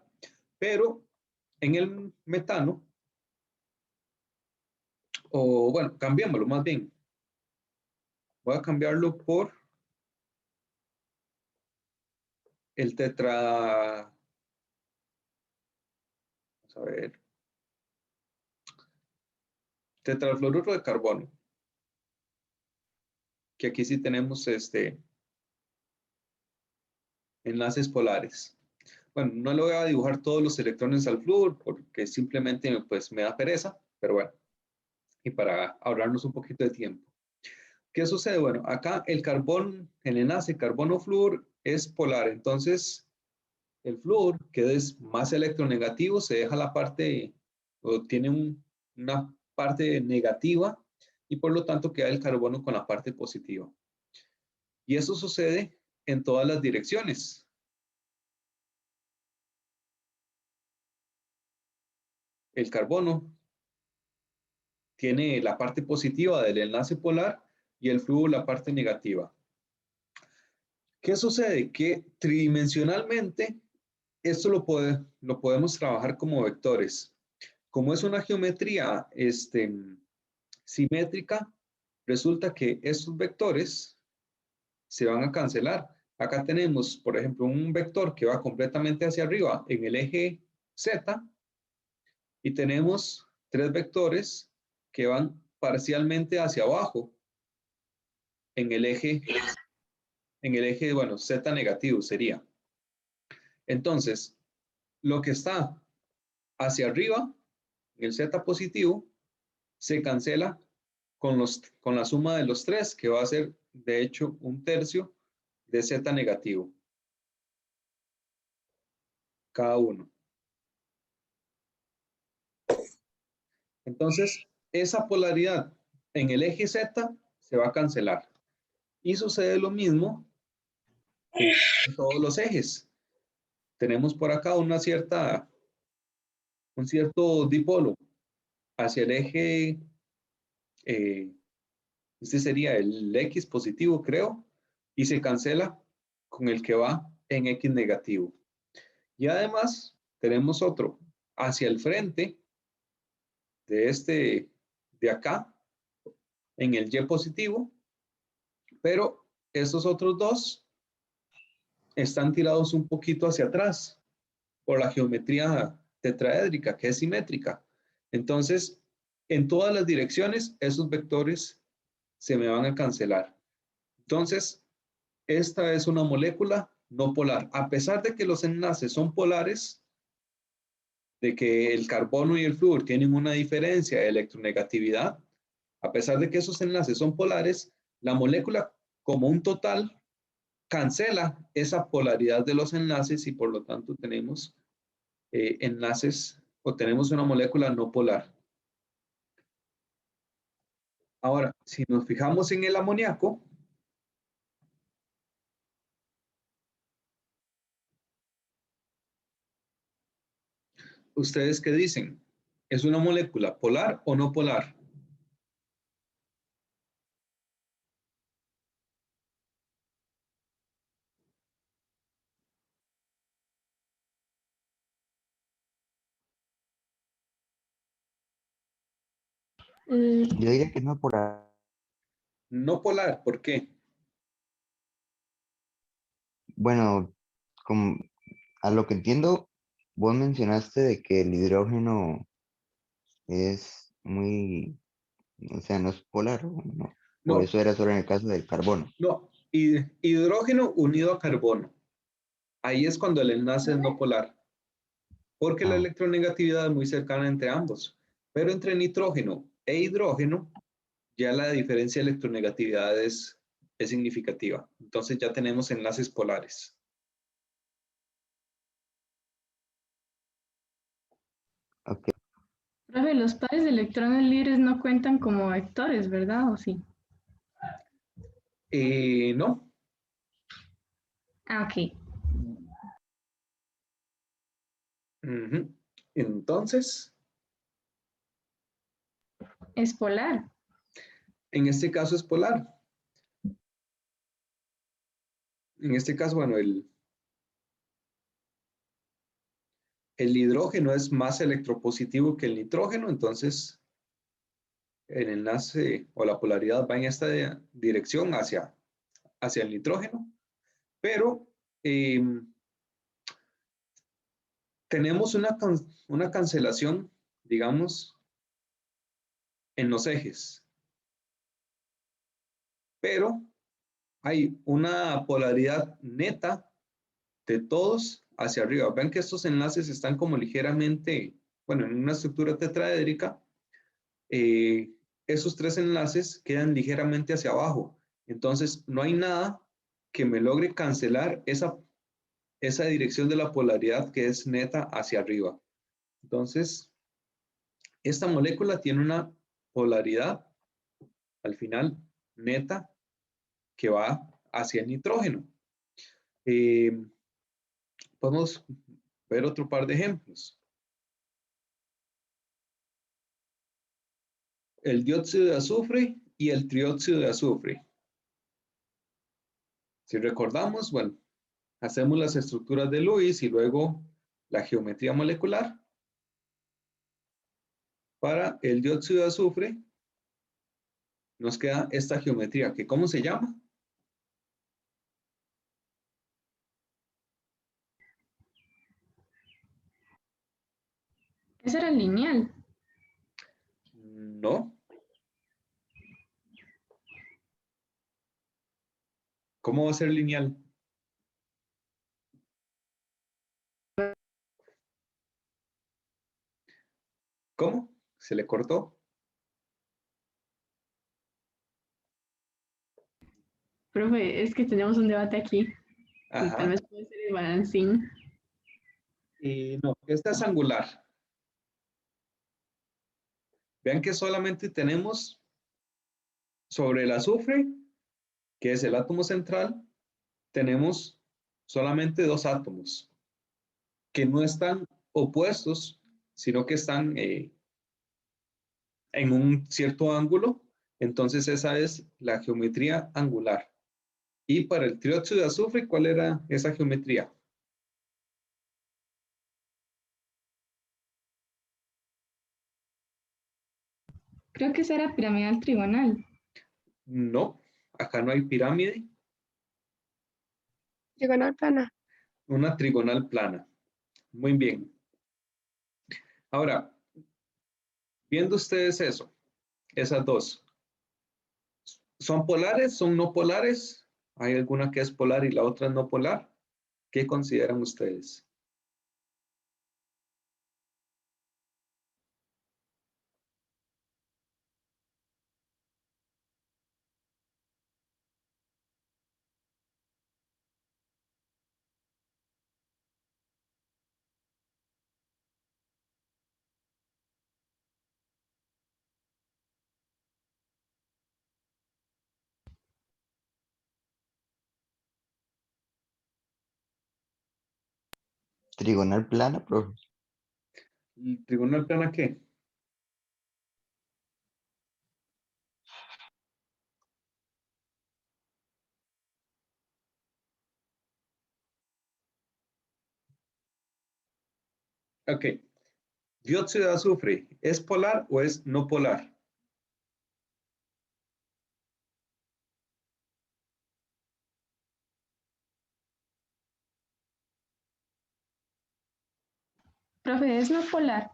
pero en el metano, o bueno, cambiémoslo más bien. Voy a cambiarlo por el vamos a ver, tetrafluoruro de carbono, que aquí sí tenemos enlaces polares. Bueno, no le voy a dibujar todos los electrones al flúor porque simplemente pues me da pereza, pero bueno, y para ahorrarnos un poquito de tiempo. ¿Qué sucede? Bueno, acá el carbón, el enlace carbono-flúor es polar, entonces el flúor, que es más electronegativo, se deja la parte, o tiene una parte negativa, y por lo tanto queda el carbono con la parte positiva. Y eso sucede en todas las direcciones. El carbono tiene la parte positiva del enlace polar y el flúor la parte negativa. ¿Qué sucede? Que tridimensionalmente esto lo podemos trabajar como vectores. Como es una geometría simétrica, resulta que estos vectores se van a cancelar. Acá tenemos, por ejemplo, un vector que va completamente hacia arriba en el eje Z y tenemos tres vectores que van parcialmente hacia abajo en el eje, bueno, Z negativo sería. Entonces, lo que está hacia arriba, en el Z positivo, se cancela con la suma de los tres, que va a ser, de hecho, un tercio de Z negativo. Cada uno. Entonces, esa polaridad en el eje Z se va a cancelar. Y sucede lo mismo en todos los ejes. Tenemos por acá un cierto dipolo hacia el eje, este sería el X positivo, creo, y se cancela con el que va en X negativo. Y además tenemos otro hacia el frente de acá, en el Y positivo, pero estos otros dos están tirados un poquito hacia atrás por la geometría tetraédrica, que es simétrica. Entonces, en todas las direcciones, esos vectores se me van a cancelar. Entonces, esta es una molécula no polar. A pesar de que los enlaces son polares, de que el carbono y el flúor tienen una diferencia de electronegatividad, a pesar de que esos enlaces son polares, la molécula como un total cancela esa polaridad de los enlaces y por lo tanto tenemos enlaces o tenemos una molécula no polar. Ahora, si nos fijamos en el amoníaco, ¿ustedes qué dicen? ¿Es una molécula polar o no polar? Yo diría que no por No polar, ¿por qué? bueno, como a lo que entiendo, vos mencionaste de que el hidrógeno es muy, o sea, no es polar, ¿o no? O No, eso era solo en el caso del carbono. no. Hidrógeno unido a carbono. Ahí es cuando el enlace es no polar, porque la Ah, electronegatividad es muy cercana entre ambos. Pero entre nitrógeno e hidrógeno, ya la diferencia de electronegatividad es significativa. Entonces ya tenemos enlaces polares. Profe, los pares de electrones libres no cuentan como vectores, ¿verdad? ¿O sí? No. Ah, ok. Ujú. Entonces, Es polar. en este caso es polar. En este caso, bueno, el hidrógeno es más electropositivo que el nitrógeno, entonces el enlace o la polaridad va en esta dirección hacia el nitrógeno, pero eh, tenemos una cancelación, digamos, en los ejes, pero hay una polaridad neta de todos hacia arriba. Vean que estos enlaces están como ligeramente, bueno, en una estructura tetraédrica, eh, esos tres enlaces quedan ligeramente hacia abajo. Entonces, no hay nada que me logre cancelar esa dirección de la polaridad que es neta hacia arriba. Entonces, esta molécula tiene una polaridad al final neta que va hacia el nitrógeno. Eh, Podemos ver otro par de ejemplos. El dióxido de azufre y el trióxido de azufre. Si recordamos, bueno, hacemos las estructuras de Lewis y luego la geometría molecular. Para el dióxido de azufre nos queda esta geometría, que ¿cómo se llama? Ese era el lineal. No. ¿Cómo va a ser lineal? ¿Cómo? ¿Se le cortó? Profe, es que tenemos un debate aquí y tal Ajá. vez puede ser el balancín. No, esta es angular. Vean que solamente tenemos sobre el azufre, que es el átomo central, tenemos solamente dos átomos que no están opuestos, sino que están en un cierto ángulo. Entonces esa es la geometría angular. Y para el trióxido de azufre, ¿cuál era esa geometría? Creo que esa era piramidal trigonal. No, acá no hay pirámide, Diagonal plana. una trigonal plana. Muy bien. Ahora, viendo ustedes eso, esas dos, ¿son polares? ¿Son no polares? ¿Hay alguna que es polar y la otra es no polar? ¿Qué consideran ustedes? Trigonal plana, profe. ¿El trigonal plana qué? Ok. Dióxido de azufre, ¿es polar o es no polar? Profe, es no polar.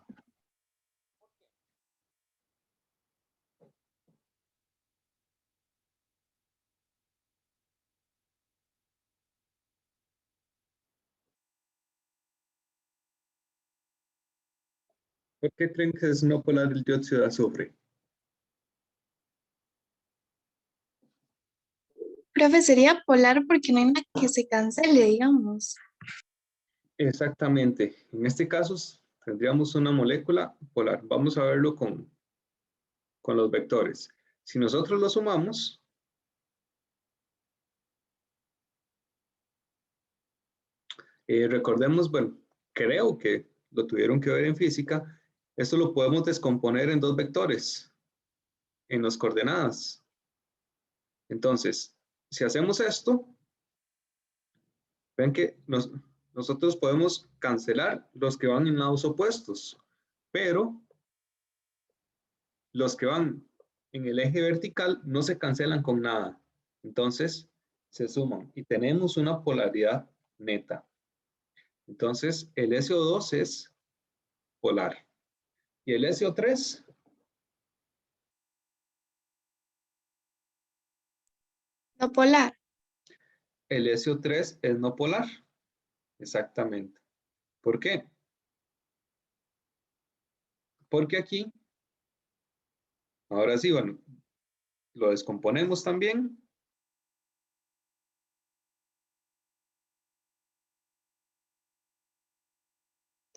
¿Por qué creen que es no polar el dióxido de azufre? Profe, sería polar porque no hay nada que se cancele, digamos. Exactamente. En este caso tendríamos una molécula polar. Vamos a verlo con los vectores. Si nosotros lo sumamos, recordemos, bueno, creo que lo tuvieron que ver en física, esto lo podemos descomponer en dos vectores, en las coordenadas. Entonces, si hacemos esto, ven que nosotros podemos cancelar los que van en lados opuestos, pero los que van en el eje vertical no se cancelan con nada. Entonces, se suman y tenemos una polaridad neta. Entonces, el SO2 es polar. ¿Y el SO3? No polar. El SO3 es no polar. Exactamente. ¿Por qué? Porque aquí, ahora sí, bueno, lo descomponemos también.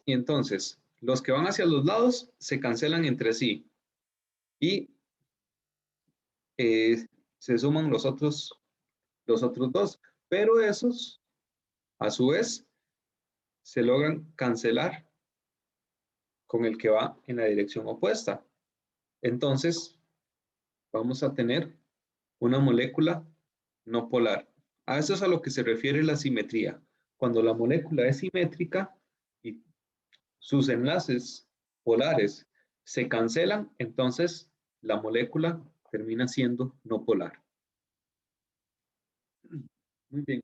Y entonces, los que van hacia los lados se cancelan entre sí. Y se suman los otros dos. Pero esos, a su vez, se logran cancelar con el que va en la dirección opuesta. Entonces, vamos a tener una molécula no polar. A eso es a lo que se refiere la simetría. Cuando la molécula es simétrica y sus enlaces polares se cancelan, entonces la molécula termina siendo no polar. Muy bien.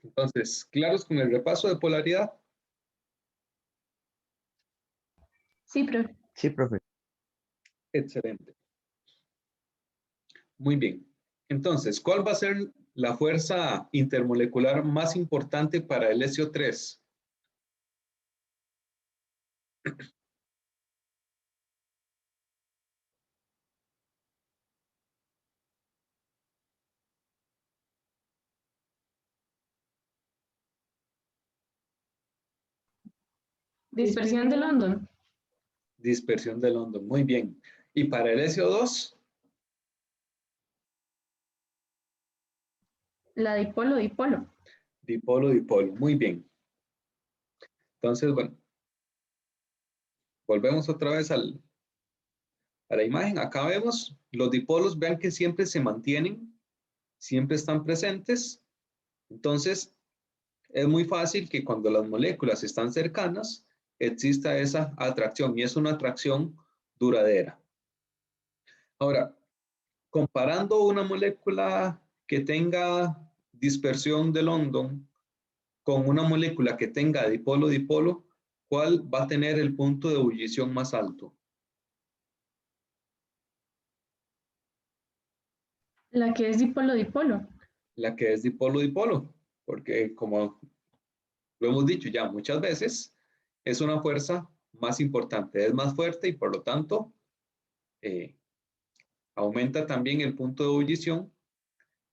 Entonces, ¿claros con el repaso de polaridad? Sí, profe. Sí, profe. Excelente. Muy bien. Entonces, ¿cuál va a ser la fuerza intermolecular más importante para el SO3? Dispersión de London. Dispersión de London. Muy bien. ¿Y para el SO2? La dipolo-dipolo. Dipolo-dipolo. Muy bien. Entonces, bueno, volvemos otra vez a la imagen. Acá vemos los dipolos, vean que siempre se mantienen, siempre están presentes. Entonces, es muy fácil que cuando las moléculas están cercanas, exista esa atracción y es una atracción duradera. Ahora, comparando una molécula que tenga dispersión de London con una molécula que tenga dipolo-dipolo, ¿cuál va a tener el punto de ebullición más alto? La que es dipolo-dipolo. La que es dipolo-dipolo, porque como lo hemos dicho ya muchas veces, es una fuerza más importante, es más fuerte y por lo tanto aumenta también el punto de ebullición,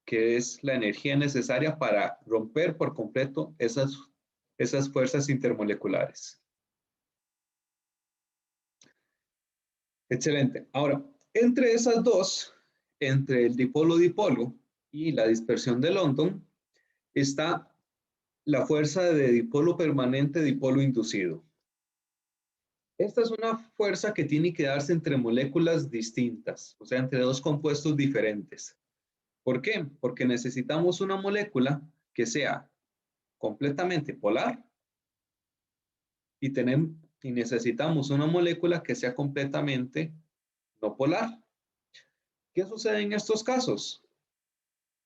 que es la energía necesaria para romper por completo esas fuerzas intermoleculares. Excelente. Ahora, entre esas dos, entre el dipolo-dipolo y la dispersión de London, está la fuerza de dipolo permanente, dipolo inducido. Esta es una fuerza que tiene que darse entre moléculas distintas, o sea, entre dos compuestos diferentes. ¿Por qué? Porque necesitamos una molécula que sea completamente polar y necesitamos una molécula que sea completamente no polar. ¿Qué sucede en estos casos?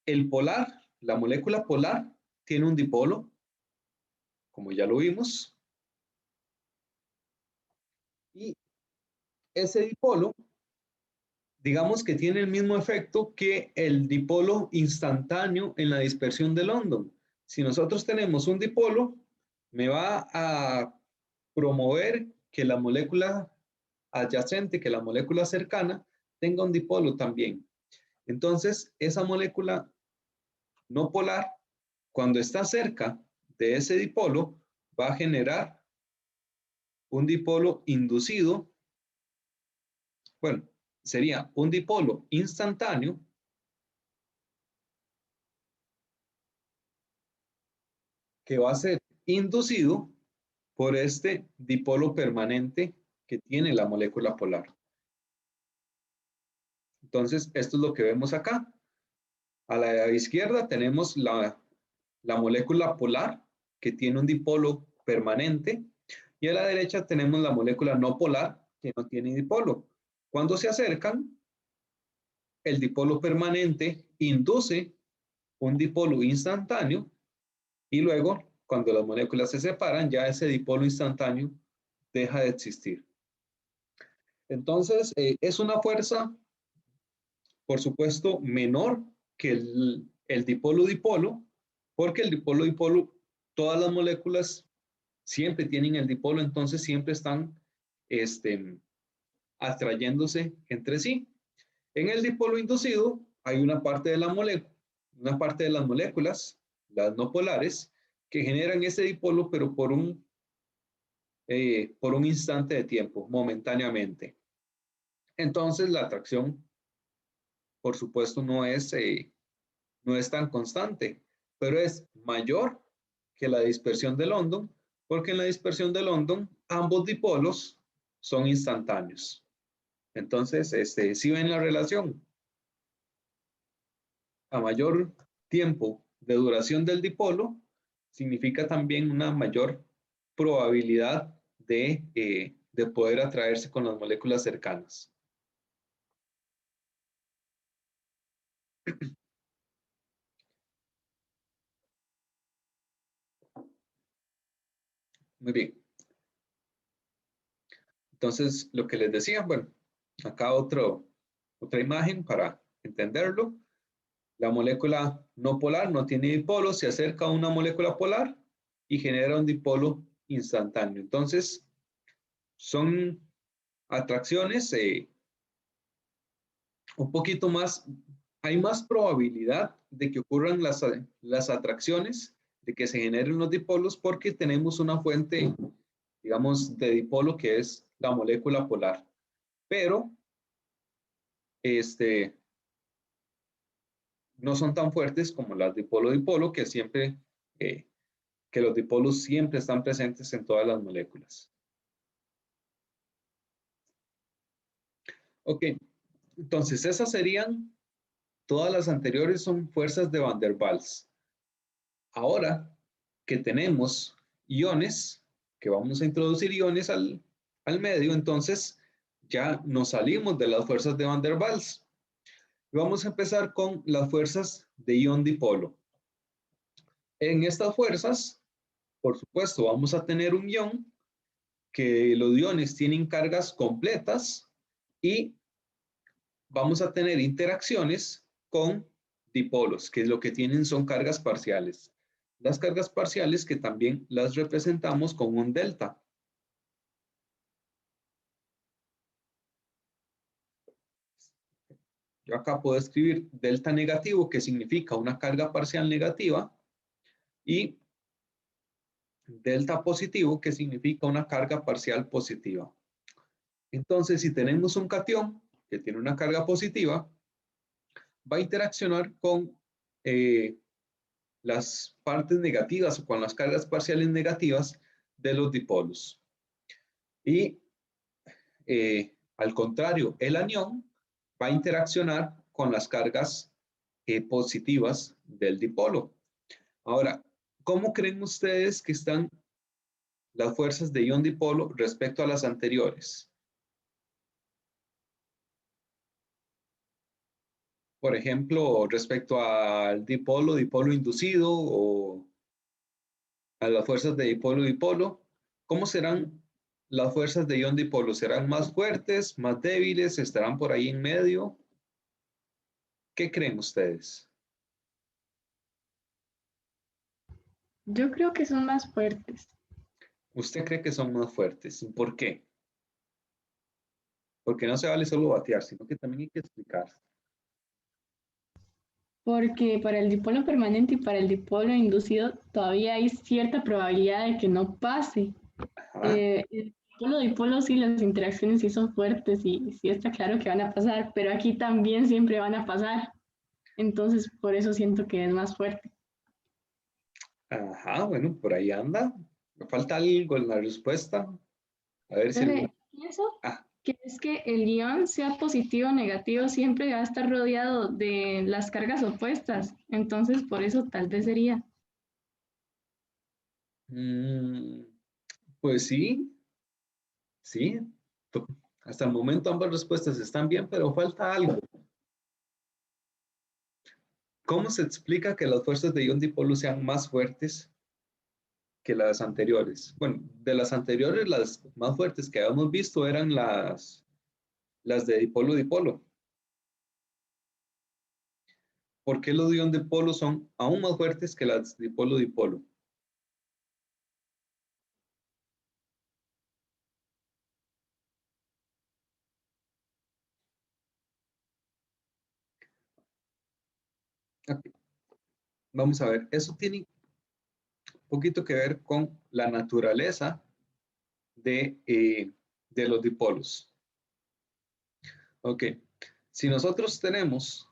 El polar, la molécula polar, tiene un dipolo, como ya lo vimos, y ese dipolo, digamos que tiene el mismo efecto que el dipolo instantáneo en la dispersión de London. Si nosotros tenemos un dipolo, me va a promover que la molécula adyacente, que la molécula cercana, tenga un dipolo también. Entonces, esa molécula no polar, cuando está cerca de ese dipolo, va a generar un dipolo inducido, bueno, sería un dipolo instantáneo que va a ser inducido por este dipolo permanente que tiene la molécula polar. Entonces, esto es lo que vemos acá. A la izquierda tenemos la molécula polar que tiene un dipolo permanente y a la derecha tenemos la molécula no polar que no tiene dipolo. Cuando se acercan, el dipolo permanente induce un dipolo instantáneo y luego, cuando las moléculas se separan, ya ese dipolo instantáneo deja de existir. Entonces, es una fuerza, por supuesto, menor que el dipolo-dipolo, porque el dipolo-dipolo, todas las moléculas siempre tienen el dipolo, entonces siempre están atrayéndose entre sí. En el dipolo inducido hay una parte de una parte de las moléculas, las no polares, que generan ese dipolo, pero por un instante de tiempo, momentáneamente. Entonces la atracción, por supuesto, no es tan constante, pero es mayor que la dispersión de London, porque en la dispersión de London ambos dipolos son instantáneos. Entonces, ¿sí ven la relación? A mayor tiempo de duración del dipolo, significa también una mayor probabilidad de poder atraerse con las moléculas cercanas. Muy bien. Entonces, lo que les decía, bueno, acá otra imagen para entenderlo. La molécula no polar no tiene dipolo, se acerca a una molécula polar y genera un dipolo instantáneo. Entonces, son atracciones un poquito más, hay más probabilidad de que ocurran las atracciones, de que se generen los dipolos, porque tenemos una fuente, digamos, de dipolo que es la molécula polar. Pero, no son tan fuertes como las dipolo-dipolo, que siempre, que los dipolos siempre están presentes en todas las moléculas. Ok, entonces esas serían, todas las anteriores son fuerzas de Van der Waals. Ahora que tenemos iones, que vamos a introducir iones al medio, entonces ya nos salimos de las fuerzas de Van der Waals. Vamos a empezar con las fuerzas de ion dipolo. En estas fuerzas, por supuesto, vamos a tener un ion, que los iones tienen cargas completas y vamos a tener interacciones con dipolos, que lo que tienen son cargas parciales. Las cargas parciales que también las representamos con un delta. Yo acá puedo escribir delta negativo, que significa una carga parcial negativa, y delta positivo, que significa una carga parcial positiva. Entonces, si tenemos un catión que tiene una carga positiva, va a interaccionar con las partes negativas o con las cargas parciales negativas de los dipolos. Y al contrario, el anión va a interaccionar con las cargas positivas del dipolo. Ahora, ¿cómo creen ustedes que están las fuerzas de ion dipolo respecto a las anteriores? Por ejemplo, respecto al dipolo inducido o a las fuerzas de dipolo, ¿cómo serán las fuerzas de ion dipolo? ¿Serán más fuertes, más débiles? ¿Estarán por ahí en medio? ¿Qué creen ustedes? Yo creo que son más fuertes, ¿Usted cree que son más fuertes? ¿Por qué? Porque no se vale solo batear, sino que también hay que explicar. porque para el dipolo permanente y para el dipolo inducido todavía hay cierta probabilidad de que no pase. Ajá. El Dipolo, dipolo, sí, las interacciones sí son fuertes y sí está claro que van a pasar, pero aquí también siempre van a pasar. Entonces, por eso siento que es más fuerte. Ajá, bueno, por ahí anda. Me falta algo en la respuesta. A ver si algún... Profe, pienso Ah, que es que el ion, sea positivo o negativo, siempre va a estar rodeado de las cargas opuestas. Entonces, por eso tal vez sería. mm, pues sí, sí. To- Hasta el momento ambas respuestas están bien, pero falta algo. ¿Cómo se explica que las fuerzas de ion dipolo sean más fuertes que las anteriores? Bueno, de las anteriores, las más fuertes que habíamos visto eran las de dipolo-dipolo. ¿Por qué los de ion dipolo son aún más fuertes que las dipolo-dipolo? Ok, vamos a ver, eso tiene un poquito que ver con la naturaleza de los dipolos. Ok, si nosotros tenemos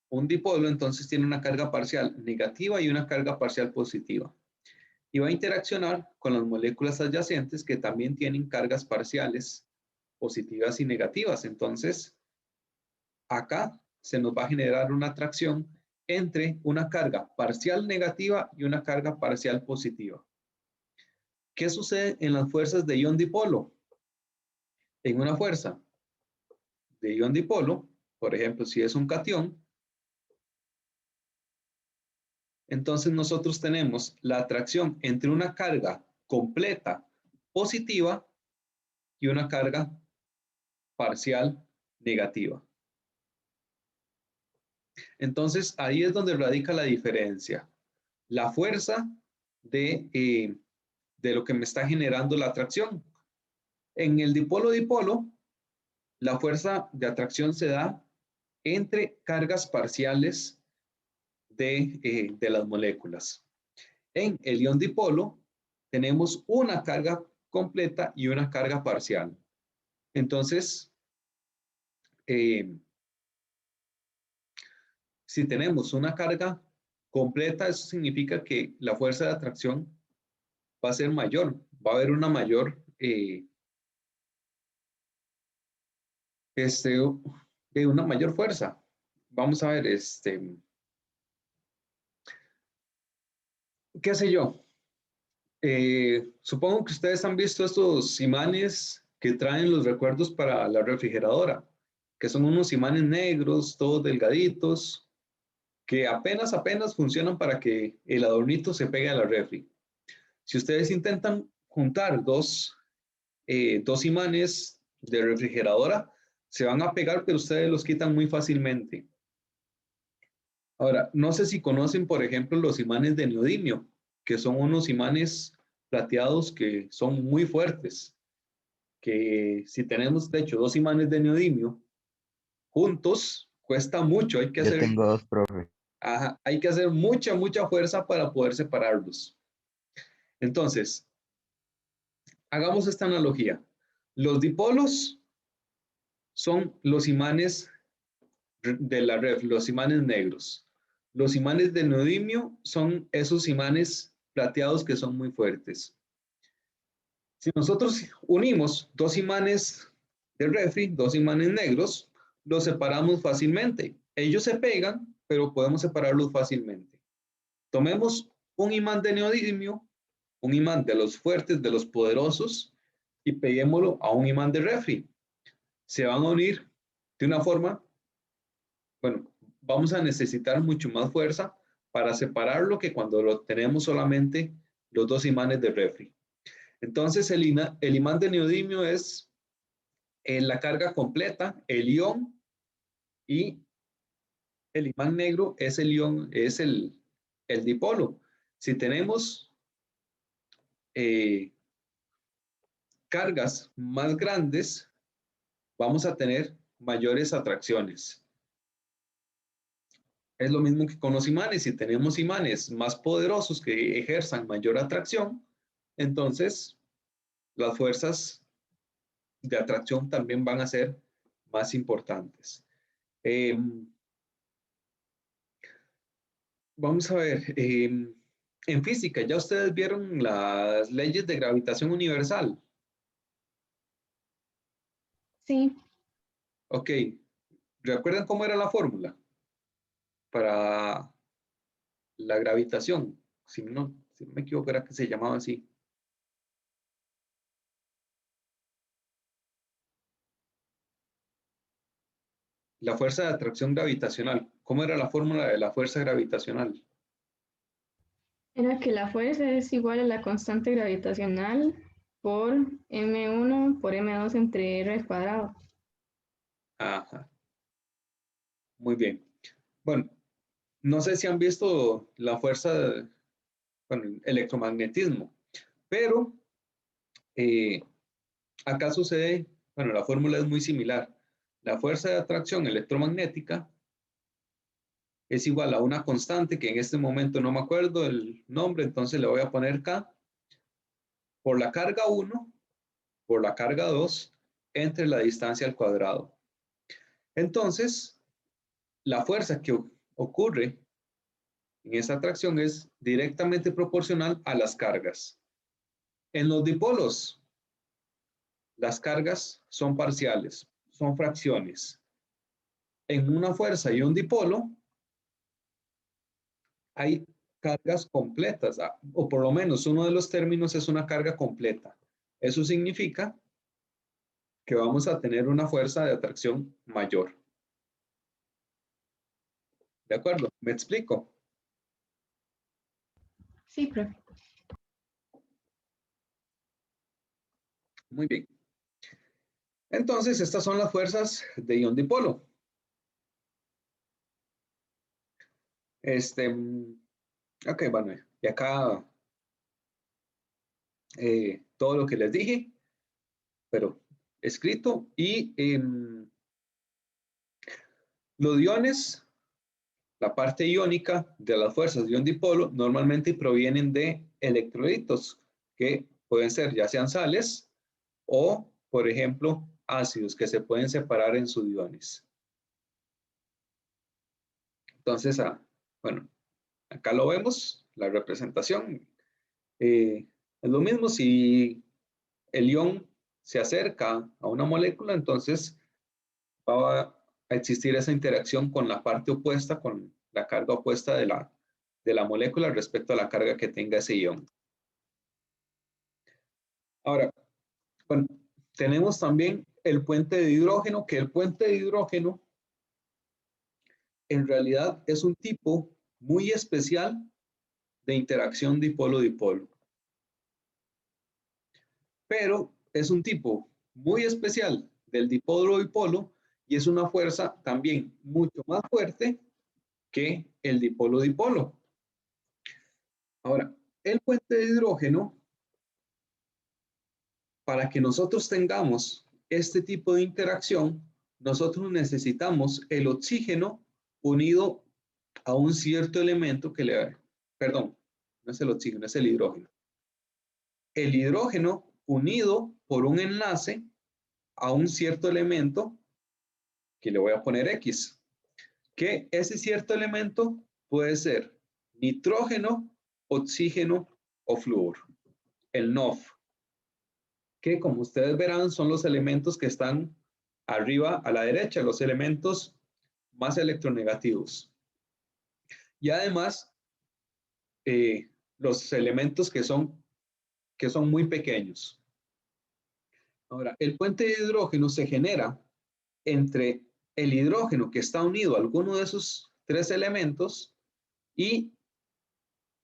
un dipolo, entonces tiene una carga parcial negativa y una carga parcial positiva. Y va a interaccionar con las moléculas adyacentes que también tienen cargas parciales positivas y negativas. Entonces, acá se nos va a generar una atracción entre una carga parcial negativa y una carga parcial positiva. ¿Qué sucede en las fuerzas de ion dipolo? En una fuerza de ion dipolo, por ejemplo, si es un catión, entonces nosotros tenemos la atracción entre una carga completa positiva y una carga parcial negativa. Entonces ahí es donde radica la diferencia. La fuerza de lo que me está generando la atracción. En el dipolo-dipolo, la fuerza de atracción se da entre cargas parciales de las moléculas. En el ion dipolo tenemos una carga completa y una carga parcial. Entonces, eh, si tenemos una carga completa, eso significa que la fuerza de atracción va a ser mayor, va a haber una mayor, este, una mayor fuerza. Vamos a ver, qué sé yo. Supongo que ustedes han visto estos imanes que traen los recuerdos para la refrigeradora, que son unos imanes negros, todos delgaditos, que apenas funcionan para que el adornito se pegue a la refri. Si ustedes intentan juntar dos imanes de refrigeradora, se van a pegar, pero ustedes los quitan muy fácilmente. Ahora, no sé si conocen, por ejemplo, los imanes de neodimio, que son unos imanes plateados que son muy fuertes, que si tenemos, de hecho, dos imanes de neodimio juntos, cuesta mucho, Yo tengo dos, profe. hay que hacer mucha fuerza para poder separarlos. Entonces, hagamos esta analogía. Los dipolos son los imanes de la red, los imanes negros. Los imanes de neodimio son esos imanes plateados que son muy fuertes. Si nosotros unimos dos imanes de refri, dos imanes negros, los separamos fácilmente. Ellos se pegan, pero podemos separarlos fácilmente. Tomemos un imán de neodimio, un imán de los fuertes, de los poderosos, y peguémoslo a un imán de refri. Se van a unir de una forma, bueno, vamos a necesitar mucho más fuerza para separarlo que cuando lo tenemos solamente los dos imanes de refri. Entonces, el imán de neodimio es la carga completa, el ion, y el imán negro es el ion, es el dipolo. Si tenemos eh, cargas más grandes, vamos a tener mayores atracciones. Es lo mismo que con los imanes. Si tenemos imanes más poderosos que ejerzan mayor atracción, entonces las fuerzas de atracción también van a ser más importantes. Vamos a ver, en física, ¿ya ustedes vieron las leyes de gravitación universal? Sí, Ok, ¿recuerdan cómo era la fórmula para la gravitación? Si no me equivoco, era que se llamaba así. La fuerza de atracción gravitacional. ¿Cómo era la fórmula de la fuerza gravitacional? era que la fuerza es igual a la constante gravitacional por m1 por m2 entre r al cuadrado. Ajá, muy bien. Bueno, no sé si han visto la fuerza, bueno, el electromagnetismo, pero acá sucede, bueno, la fórmula es muy similar. La fuerza de atracción electromagnética es igual a una constante que en este momento no me acuerdo el nombre, entonces le voy a poner K por la carga 1 por la carga 2 entre la distancia al cuadrado. Entonces, la fuerza que ocurre en esa atracción es directamente proporcional a las cargas. En los dipolos, las cargas son parciales, son fracciones. En una fuerza y un dipolo, hay cargas completas, o por lo menos uno de los términos es una carga completa. Eso significa que vamos a tener una fuerza de atracción mayor. ¿De acuerdo? ¿Me explico? Sí, profe. Muy bien. Entonces, estas son las fuerzas de ion dipolo. Ok, bueno, y acá todo lo que les dije, pero escrito. Y los iones, la parte iónica de las fuerzas de ion dipolo, normalmente provienen de electrolitos, que pueden ser ya sean sales o, por ejemplo, ácidos que se pueden separar en sus iones. Entonces, bueno, acá lo vemos, la representación. Es lo mismo si el ion se acerca a una molécula, entonces va a existir esa interacción con la parte opuesta, con la carga opuesta de la molécula respecto a la carga que tenga ese ion. Ahora, bueno, tenemos también el puente de hidrógeno, que el puente de hidrógeno en realidad es un tipo muy especial de interacción dipolo-dipolo. Pero es un tipo muy especial del dipolo-dipolo y es una fuerza también mucho más fuerte que el dipolo-dipolo. Ahora, el puente de hidrógeno, para que nosotros tengamos este tipo de interacción, nosotros necesitamos el oxígeno unido a un cierto elemento que le... Perdón, no es el oxígeno, es el hidrógeno. El hidrógeno unido por un enlace a un cierto elemento que le voy a poner X, que ese cierto elemento puede ser nitrógeno, oxígeno o flúor, el NOF, que como ustedes verán son los elementos que están arriba a la derecha, los elementos más electronegativos. Y además, los elementos que son muy pequeños. Ahora, el puente de hidrógeno se genera entre el hidrógeno que está unido a alguno de esos tres elementos y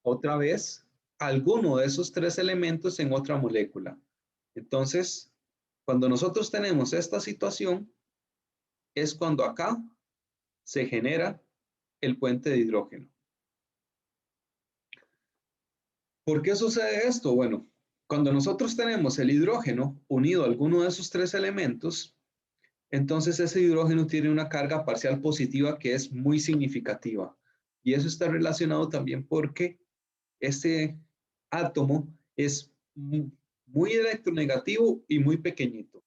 otra vez alguno de esos tres elementos en otra molécula. Entonces, cuando nosotros tenemos esta situación, es cuando acá se genera el puente de hidrógeno. ¿Por qué sucede esto? Bueno, cuando nosotros tenemos el hidrógeno unido a alguno de esos tres elementos, entonces ese hidrógeno tiene una carga parcial positiva que es muy significativa. Y eso está relacionado también porque este átomo es muy electronegativo y muy pequeñito.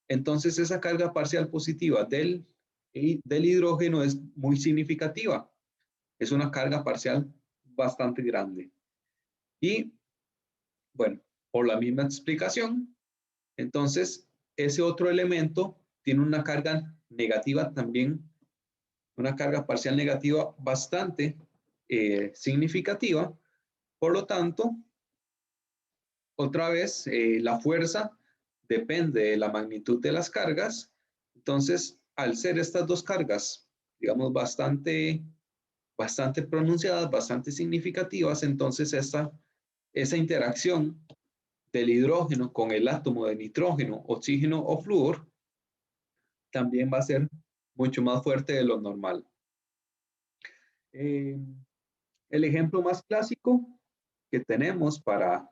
Entonces esa carga parcial positiva del hidrógeno es muy significativa. Es una carga parcial bastante grande. Y bueno, por la misma explicación, entonces ese otro elemento tiene una carga negativa también, una carga parcial negativa bastante significativa. Por lo tanto, otra vez, la fuerza depende de la magnitud de las cargas. Entonces, al ser estas dos cargas, digamos, bastante pronunciadas, bastante significativas, entonces esa interacción del hidrógeno con el átomo de nitrógeno, oxígeno o flúor también va a ser mucho más fuerte de lo normal. El ejemplo más clásico que tenemos para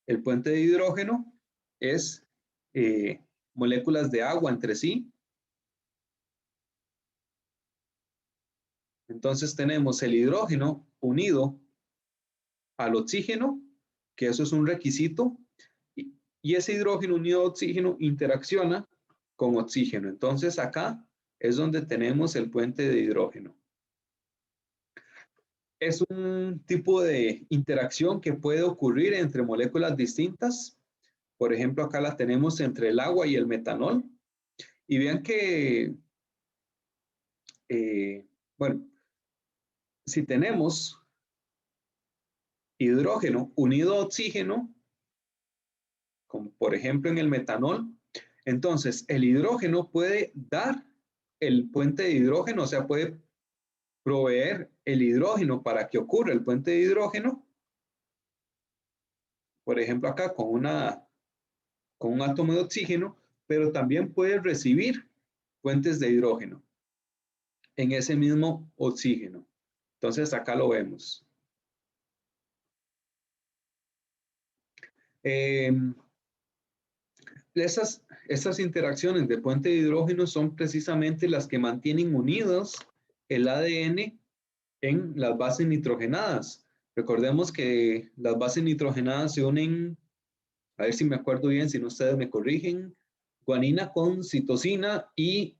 el puente de hidrógeno es moléculas de agua entre sí. Entonces tenemos el hidrógeno unido al oxígeno, que eso es un requisito, y ese hidrógeno unido a oxígeno interacciona con oxígeno. Entonces acá es donde tenemos el puente de hidrógeno. Es un tipo de interacción que puede ocurrir entre moléculas distintas. Por ejemplo, acá la tenemos entre el agua y el metanol. Y vean que, bueno, si tenemos hidrógeno unido a oxígeno, como por ejemplo en el metanol, entonces el hidrógeno puede dar el puente de hidrógeno, o sea, puede proveer el hidrógeno para que ocurra el puente de hidrógeno. Por ejemplo, acá con un átomo de oxígeno, pero también puede recibir puentes de hidrógeno en ese mismo oxígeno. Entonces acá lo vemos. Estas interacciones de puente de hidrógeno son precisamente las que mantienen unidos el ADN en las bases nitrogenadas. Recordemos que las bases nitrogenadas se unen, a ver si me acuerdo bien, si no ustedes me corrigen, guanina con citosina y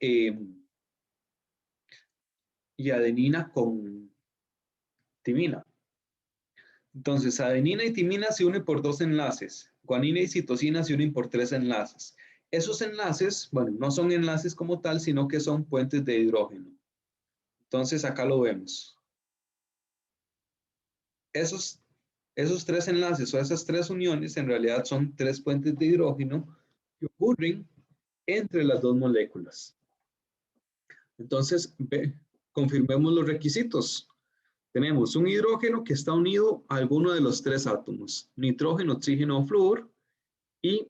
adenina con timina. Entonces, adenina y timina se unen por 2 enlaces. Guanina y citosina se unen por 3 enlaces. Esos enlaces, bueno, no son enlaces como tal, sino que son puentes de hidrógeno. Entonces, acá lo vemos. Esos 3 enlaces o esas 3 uniones en realidad son 3 puentes de hidrógeno que ocurren entre las 2 moléculas. Entonces, confirmemos los requisitos. Tenemos un hidrógeno que está unido a alguno de los 3 átomos, nitrógeno, oxígeno o flúor, y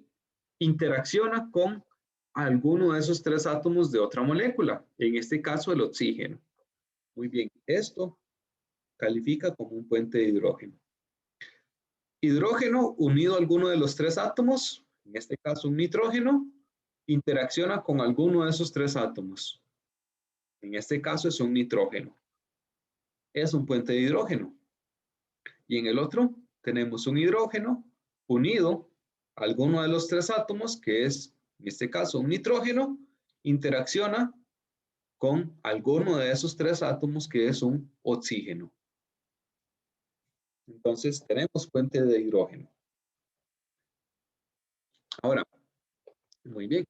interacciona con alguno de esos 3 átomos de otra molécula, en este caso el oxígeno. Muy bien, esto califica como un puente de hidrógeno. Hidrógeno unido a alguno de los 3 átomos, en este caso un nitrógeno, interacciona con alguno de esos 3 átomos. En este caso es un nitrógeno. Es un puente de hidrógeno. Y en el otro tenemos un hidrógeno unido a alguno de los 3 átomos, que es, en este caso, un nitrógeno, interacciona con alguno de esos 3 átomos, que es un oxígeno. Entonces, tenemos puente de hidrógeno. Ahora, muy bien.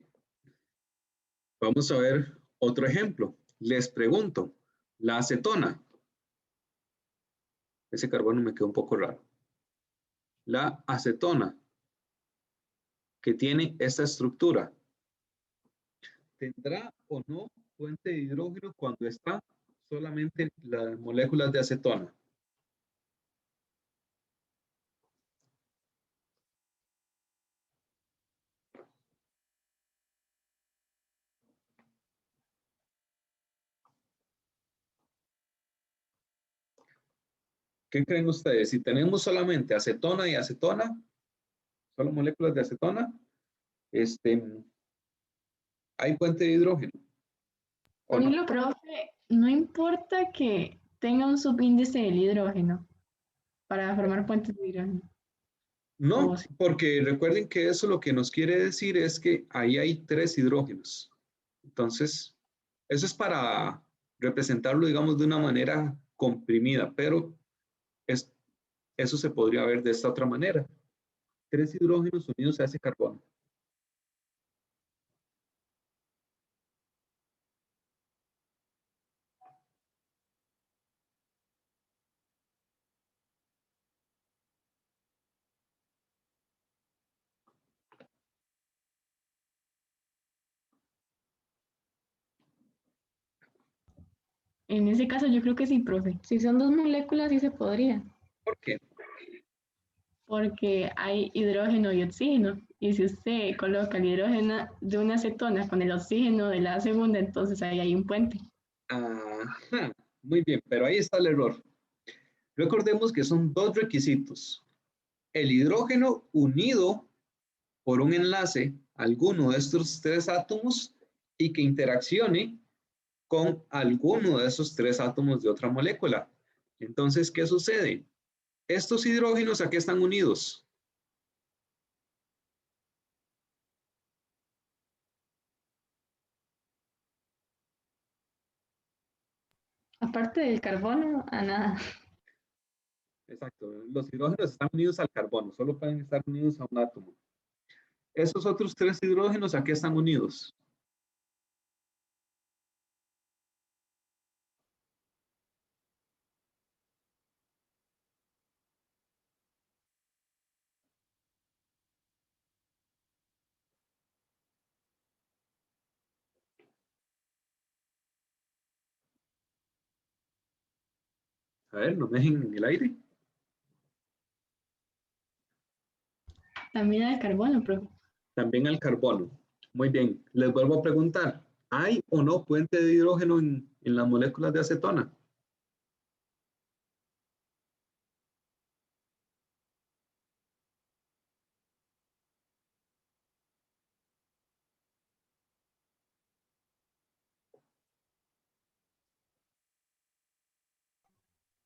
Vamos a ver otro ejemplo. Les pregunto, la acetona. Ese carbono me quedó un poco raro. La acetona, que tiene esta estructura, ¿tendrá o no puente de hidrógeno cuando está solamente las moléculas de acetona? ¿Qué creen ustedes? Si tenemos solamente acetona y acetona, solo moléculas de acetona, ¿hay puente de hidrógeno? ¿O no? Oílo, profe, no importa que tenga un subíndice del hidrógeno para formar puentes de hidrógeno. No, ¿O sí? porque recuerden que eso lo que nos quiere decir es que ahí hay 3 hidrógenos. Entonces, eso es para representarlo, digamos, de una manera comprimida, pero es, eso se podría ver de esta otra manera. 3 hidrógenos unidos a ese carbono. En ese caso yo creo que sí, profe, Si son dos moléculas, sí se podría. ¿Por qué? porque hay hidrógeno y oxígeno. Y si usted coloca el hidrógeno de una acetona con el oxígeno de la segunda, entonces ahí hay un puente. Ajá, muy bien, pero ahí está el error. Recordemos que son 2 requisitos. El hidrógeno unido por un enlace a alguno de estos 3 átomos y que interaccione con alguno de esos 3 átomos de otra molécula. Entonces, ¿qué sucede? Estos hidrógenos aquí están unidos. Aparte del carbono, a nada. Exacto, los hidrógenos están unidos al carbono, solo pueden estar unidos a un átomo. Esos otros 3 hidrógenos aquí están unidos. A ver, no me dejen en el aire. También hay carbono, profe. También al carbono. Muy bien, les vuelvo a preguntar, ¿hay o no puente de hidrógeno en las moléculas de acetona?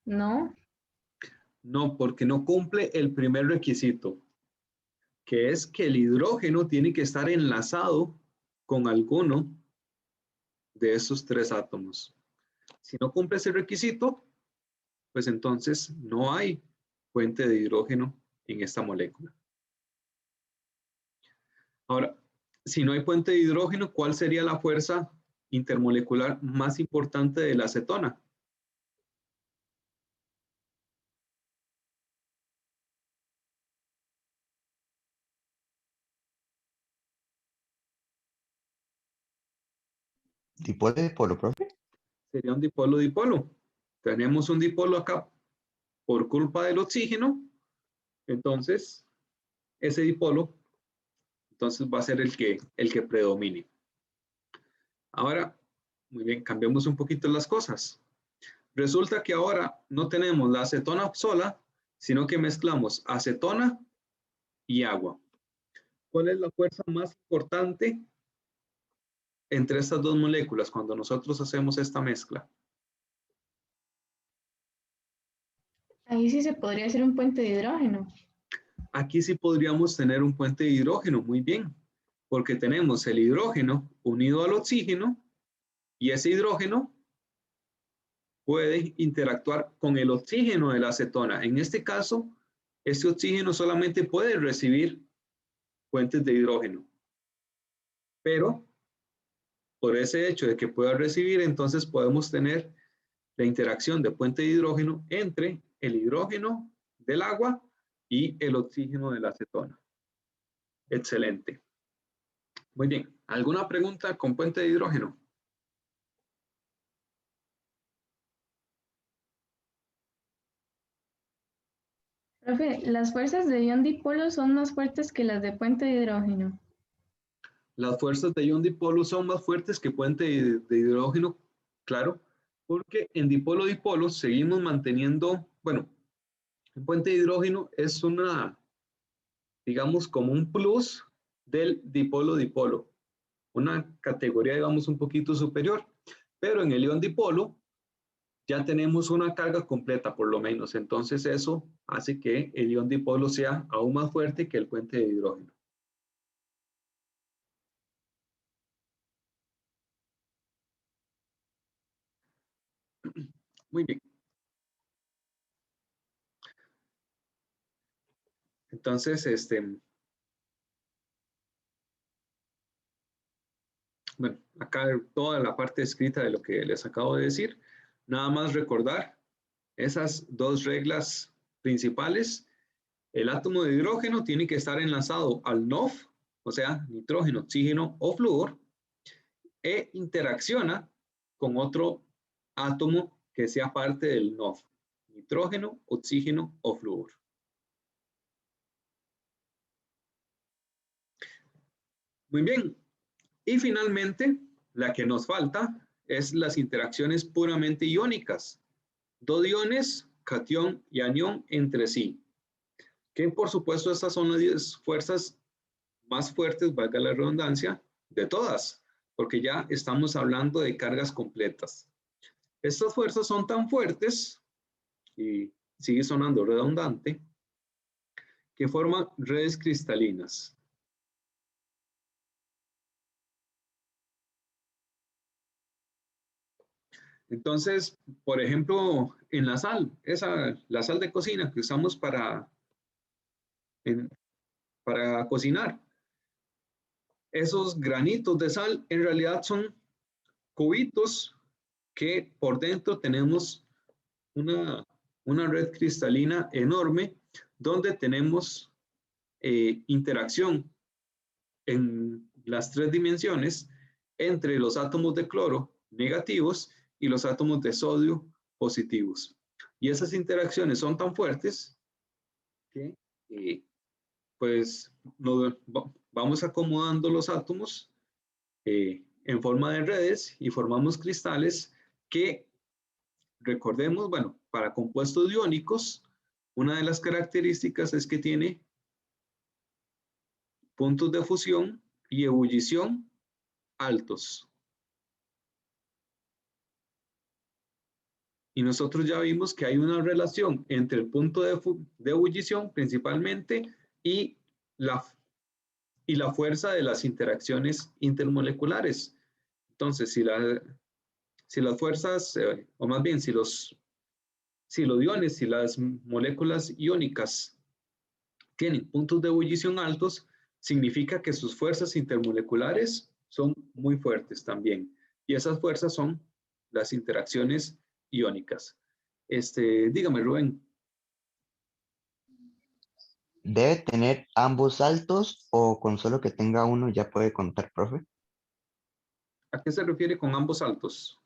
No, No, porque no cumple el primer requisito, que es que el hidrógeno tiene que estar enlazado con alguno de esos 3 átomos. Si no cumple ese requisito, pues entonces no hay puente de hidrógeno en esta molécula. Ahora, si no hay puente de hidrógeno, ¿cuál sería la fuerza intermolecular más importante de la acetona? ¿Dipolo de polo, profe? Sería un dipolo-dipolo. Tenemos un dipolo acá por culpa del oxígeno, entonces ese dipolo entonces va a ser el que predomine. Ahora, muy bien, cambiamos un poquito las cosas. Resulta que ahora no tenemos la acetona sola, sino que mezclamos acetona y agua. ¿Cuál es la fuerza más importante entre estas 2 moléculas cuando nosotros hacemos esta mezcla? ahí sí se podría hacer un puente de hidrógeno. Aquí sí podríamos tener un puente de hidrógeno, muy bien, porque tenemos el hidrógeno unido al oxígeno y ese hidrógeno puede interactuar con el oxígeno de la acetona. En este caso, este oxígeno solamente puede recibir puentes de hidrógeno, pero por ese hecho de que pueda recibir, entonces podemos tener la interacción de puente de hidrógeno entre el hidrógeno del agua y el oxígeno de la acetona. Excelente. Muy bien. ¿Alguna pregunta con puente de hidrógeno? Profe, las fuerzas de ion dipolo son más fuertes que las de puente de hidrógeno. Las fuerzas de ion dipolo son más fuertes que puente de hidrógeno, claro, porque en dipolo-dipolo seguimos manteniendo, bueno, el puente de hidrógeno es una, digamos, como un plus del dipolo-dipolo, una categoría, digamos, un poquito superior, pero en el ion dipolo ya tenemos una carga completa por lo menos. Entonces eso hace que el ion dipolo sea aún más fuerte que el puente de hidrógeno. Muy bien. Entonces, bueno, acá toda la parte escrita de lo que les acabo de decir. Nada más recordar esas dos reglas principales. El átomo de hidrógeno tiene que estar enlazado al NOF, o sea, nitrógeno, oxígeno o flúor, e interacciona con otro átomo que sea parte del NOF, nitrógeno, oxígeno o flúor. Muy bien. Y finalmente, la que nos falta es las interacciones puramente iónicas. Dos iones, catión y anión entre sí. Que por supuesto estas son las fuerzas más fuertes, valga la redundancia, de todas, porque ya estamos hablando de cargas completas. Estas fuerzas son tan fuertes, y sigue sonando redundante, que forman redes cristalinas. Entonces, por ejemplo, en la sal, la sal de cocina que usamos para cocinar, esos granitos de sal en realidad son cubitos que por dentro tenemos una red cristalina enorme donde tenemos interacción en las tres dimensiones entre los átomos de cloro negativos y los átomos de sodio positivos. Y esas interacciones son tan fuertes que pues vamos acomodando los átomos en forma de redes y formamos cristales que, recordemos, bueno, para compuestos iónicos, una de las características es que tiene puntos de fusión y ebullición altos. Y nosotros ya vimos que hay una relación entre el punto de ebullición principalmente y la fuerza de las interacciones intermoleculares. Entonces, si las fuerzas, o más bien si los iones, si las moléculas iónicas tienen puntos de ebullición altos, significa que sus fuerzas intermoleculares son muy fuertes también. Y esas fuerzas son las interacciones iónicas. Dígame, Rubén. ¿Debe tener ambos altos o con solo que tenga uno ya puede contar, profe? ¿A qué se refiere con ambos altos?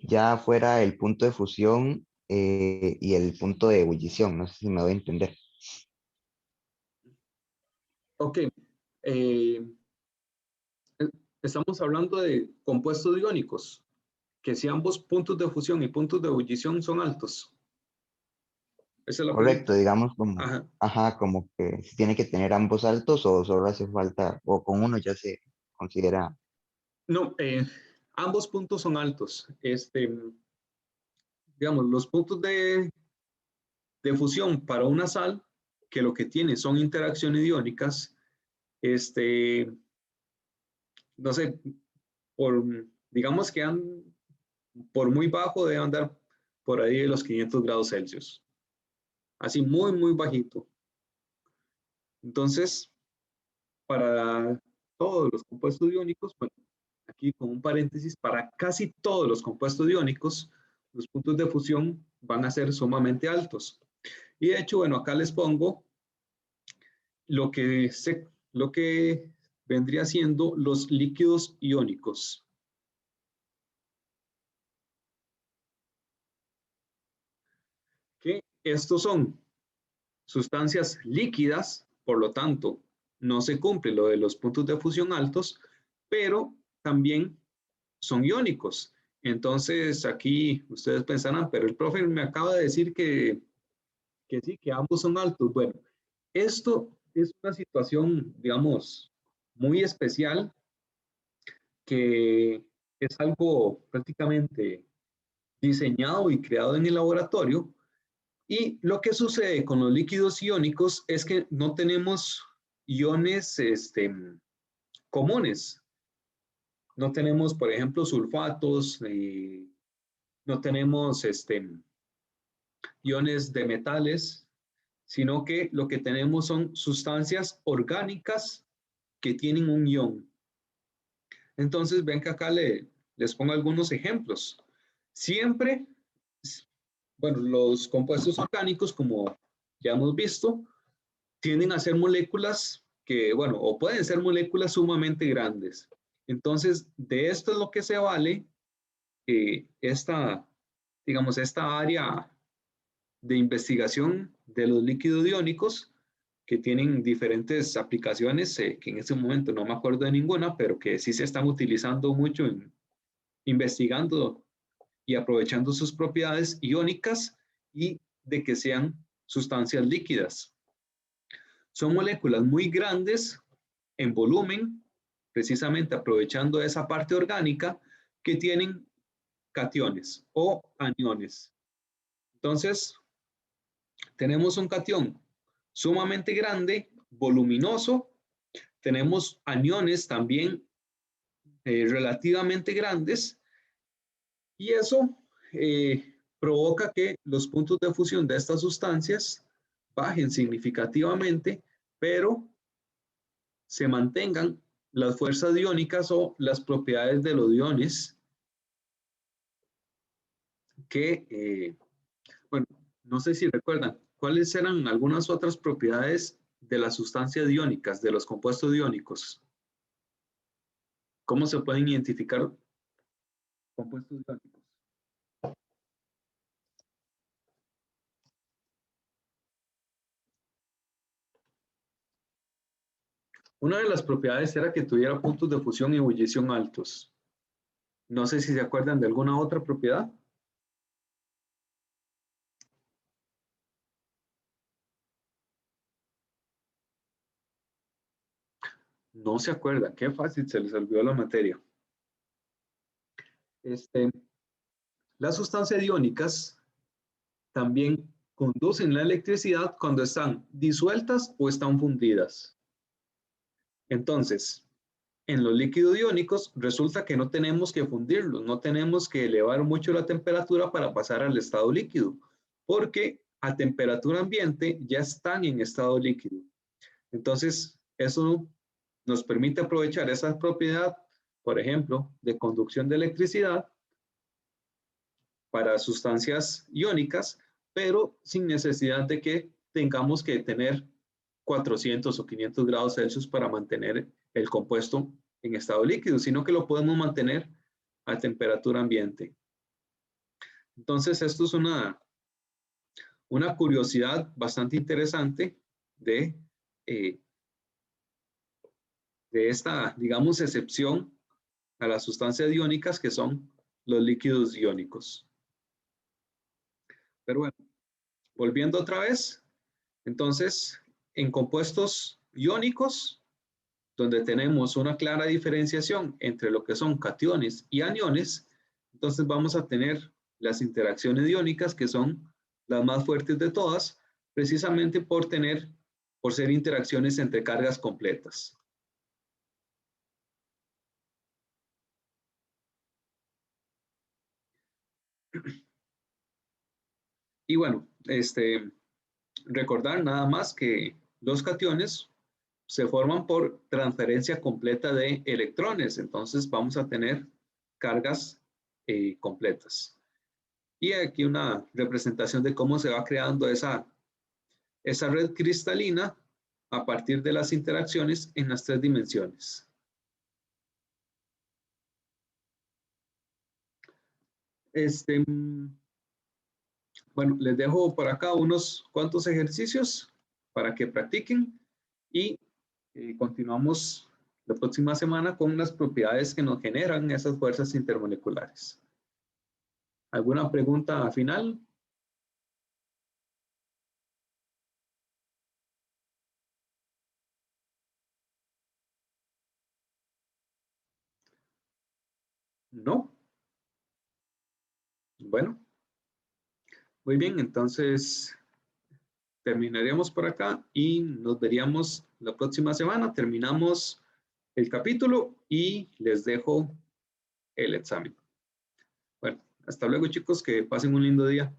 Ya fuera el punto de fusión y el punto de ebullición, no sé si me doy a entender. Ok. Estamos hablando de compuestos iónicos, que si ambos puntos de fusión y puntos de ebullición son altos. Esa es la Correcto, pregunta. digamos como, Ajá. ajá, como que si tiene que tener ambos altos o solo hace falta, o con uno ya se considera. No, ambos puntos son altos. Digamos, los puntos de fusión para una sal, que lo que tiene son interacciones iónicas, no sé, digamos que por muy bajo debe andar por ahí de los 500 grados Celsius. Así muy, muy bajito. Entonces, para todos los compuestos iónicos, bueno, aquí con un paréntesis, para casi todos los compuestos iónicos, los puntos de fusión van a ser sumamente altos. Y de hecho, bueno, acá les pongo lo que vendría siendo los líquidos iónicos. Que estos son sustancias líquidas, por lo tanto, no se cumple lo de los puntos de fusión altos, pero también son iónicos. Entonces, aquí ustedes pensarán, pero el profe me acaba de decir que sí, que ambos son altos. Bueno, esto es una situación, digamos, muy especial, que es algo prácticamente diseñado y creado en el laboratorio. Y lo que sucede con los líquidos iónicos es que no tenemos iones comunes. No tenemos, por ejemplo, sulfatos, no tenemos iones de metales, sino que lo que tenemos son sustancias orgánicas que tienen un ion. Entonces, ven que acá les pongo algunos ejemplos. Siempre, bueno, los compuestos orgánicos, como ya hemos visto, tienden a ser moléculas que, bueno, o pueden ser moléculas sumamente grandes. Entonces, de esto es lo que se vale digamos, esta área de investigación de los líquidos iónicos, que tienen diferentes aplicaciones, que en este momento no me acuerdo de ninguna, pero que sí se están utilizando mucho en investigando y aprovechando sus propiedades iónicas y de que sean sustancias líquidas. Son moléculas muy grandes en volumen, precisamente aprovechando esa parte orgánica, que tienen cationes o aniones. Entonces, tenemos un catión sumamente grande, voluminoso. Tenemos aniones también relativamente grandes, y eso provoca que los puntos de fusión de estas sustancias bajen significativamente, pero se mantengan las fuerzas iónicas o las propiedades de los iones que, bueno, no sé si recuerdan, ¿cuáles eran algunas otras propiedades de las sustancias iónicas, de los compuestos iónicos? ¿Cómo se pueden identificar compuestos iónicos? Una de las propiedades era que tuviera puntos de fusión y ebullición altos. No sé si se acuerdan de alguna otra propiedad. No se acuerdan, qué fácil, se les olvidó la materia. Las sustancias iónicas también conducen la electricidad cuando están disueltas o están fundidas. Entonces, en los líquidos iónicos resulta que no tenemos que fundirlos, no tenemos que elevar mucho la temperatura para pasar al estado líquido, porque a temperatura ambiente ya están en estado líquido. Entonces, eso nos permite aprovechar esa propiedad, por ejemplo, de conducción de electricidad para sustancias iónicas, pero sin necesidad de que tengamos que tener 400 o 500 grados Celsius para mantener el compuesto en estado líquido, sino que lo podemos mantener a temperatura ambiente. Entonces, esto es una curiosidad bastante interesante de esta, digamos, excepción a las sustancias iónicas que son los líquidos iónicos. Pero bueno, volviendo otra vez, entonces, en compuestos iónicos, donde tenemos una clara diferenciación entre lo que son cationes y aniones, entonces vamos a tener las interacciones iónicas, que son las más fuertes de todas, precisamente por ser interacciones entre cargas completas. Y bueno, recordar nada más que los cationes se forman por transferencia completa de electrones, entonces vamos a tener cargas completas. Y aquí una representación de cómo se va creando esa red cristalina a partir de las interacciones en las tres dimensiones. Bueno, les dejo por acá unos cuantos ejercicios para que practiquen, y continuamos la próxima semana con las propiedades que nos generan esas fuerzas intermoleculares. ¿Alguna pregunta final? ¿No? Bueno, muy bien, entonces terminaríamos por acá y nos veríamos la próxima semana. Terminamos el capítulo y les dejo el examen. Bueno, hasta luego chicos, que pasen un lindo día.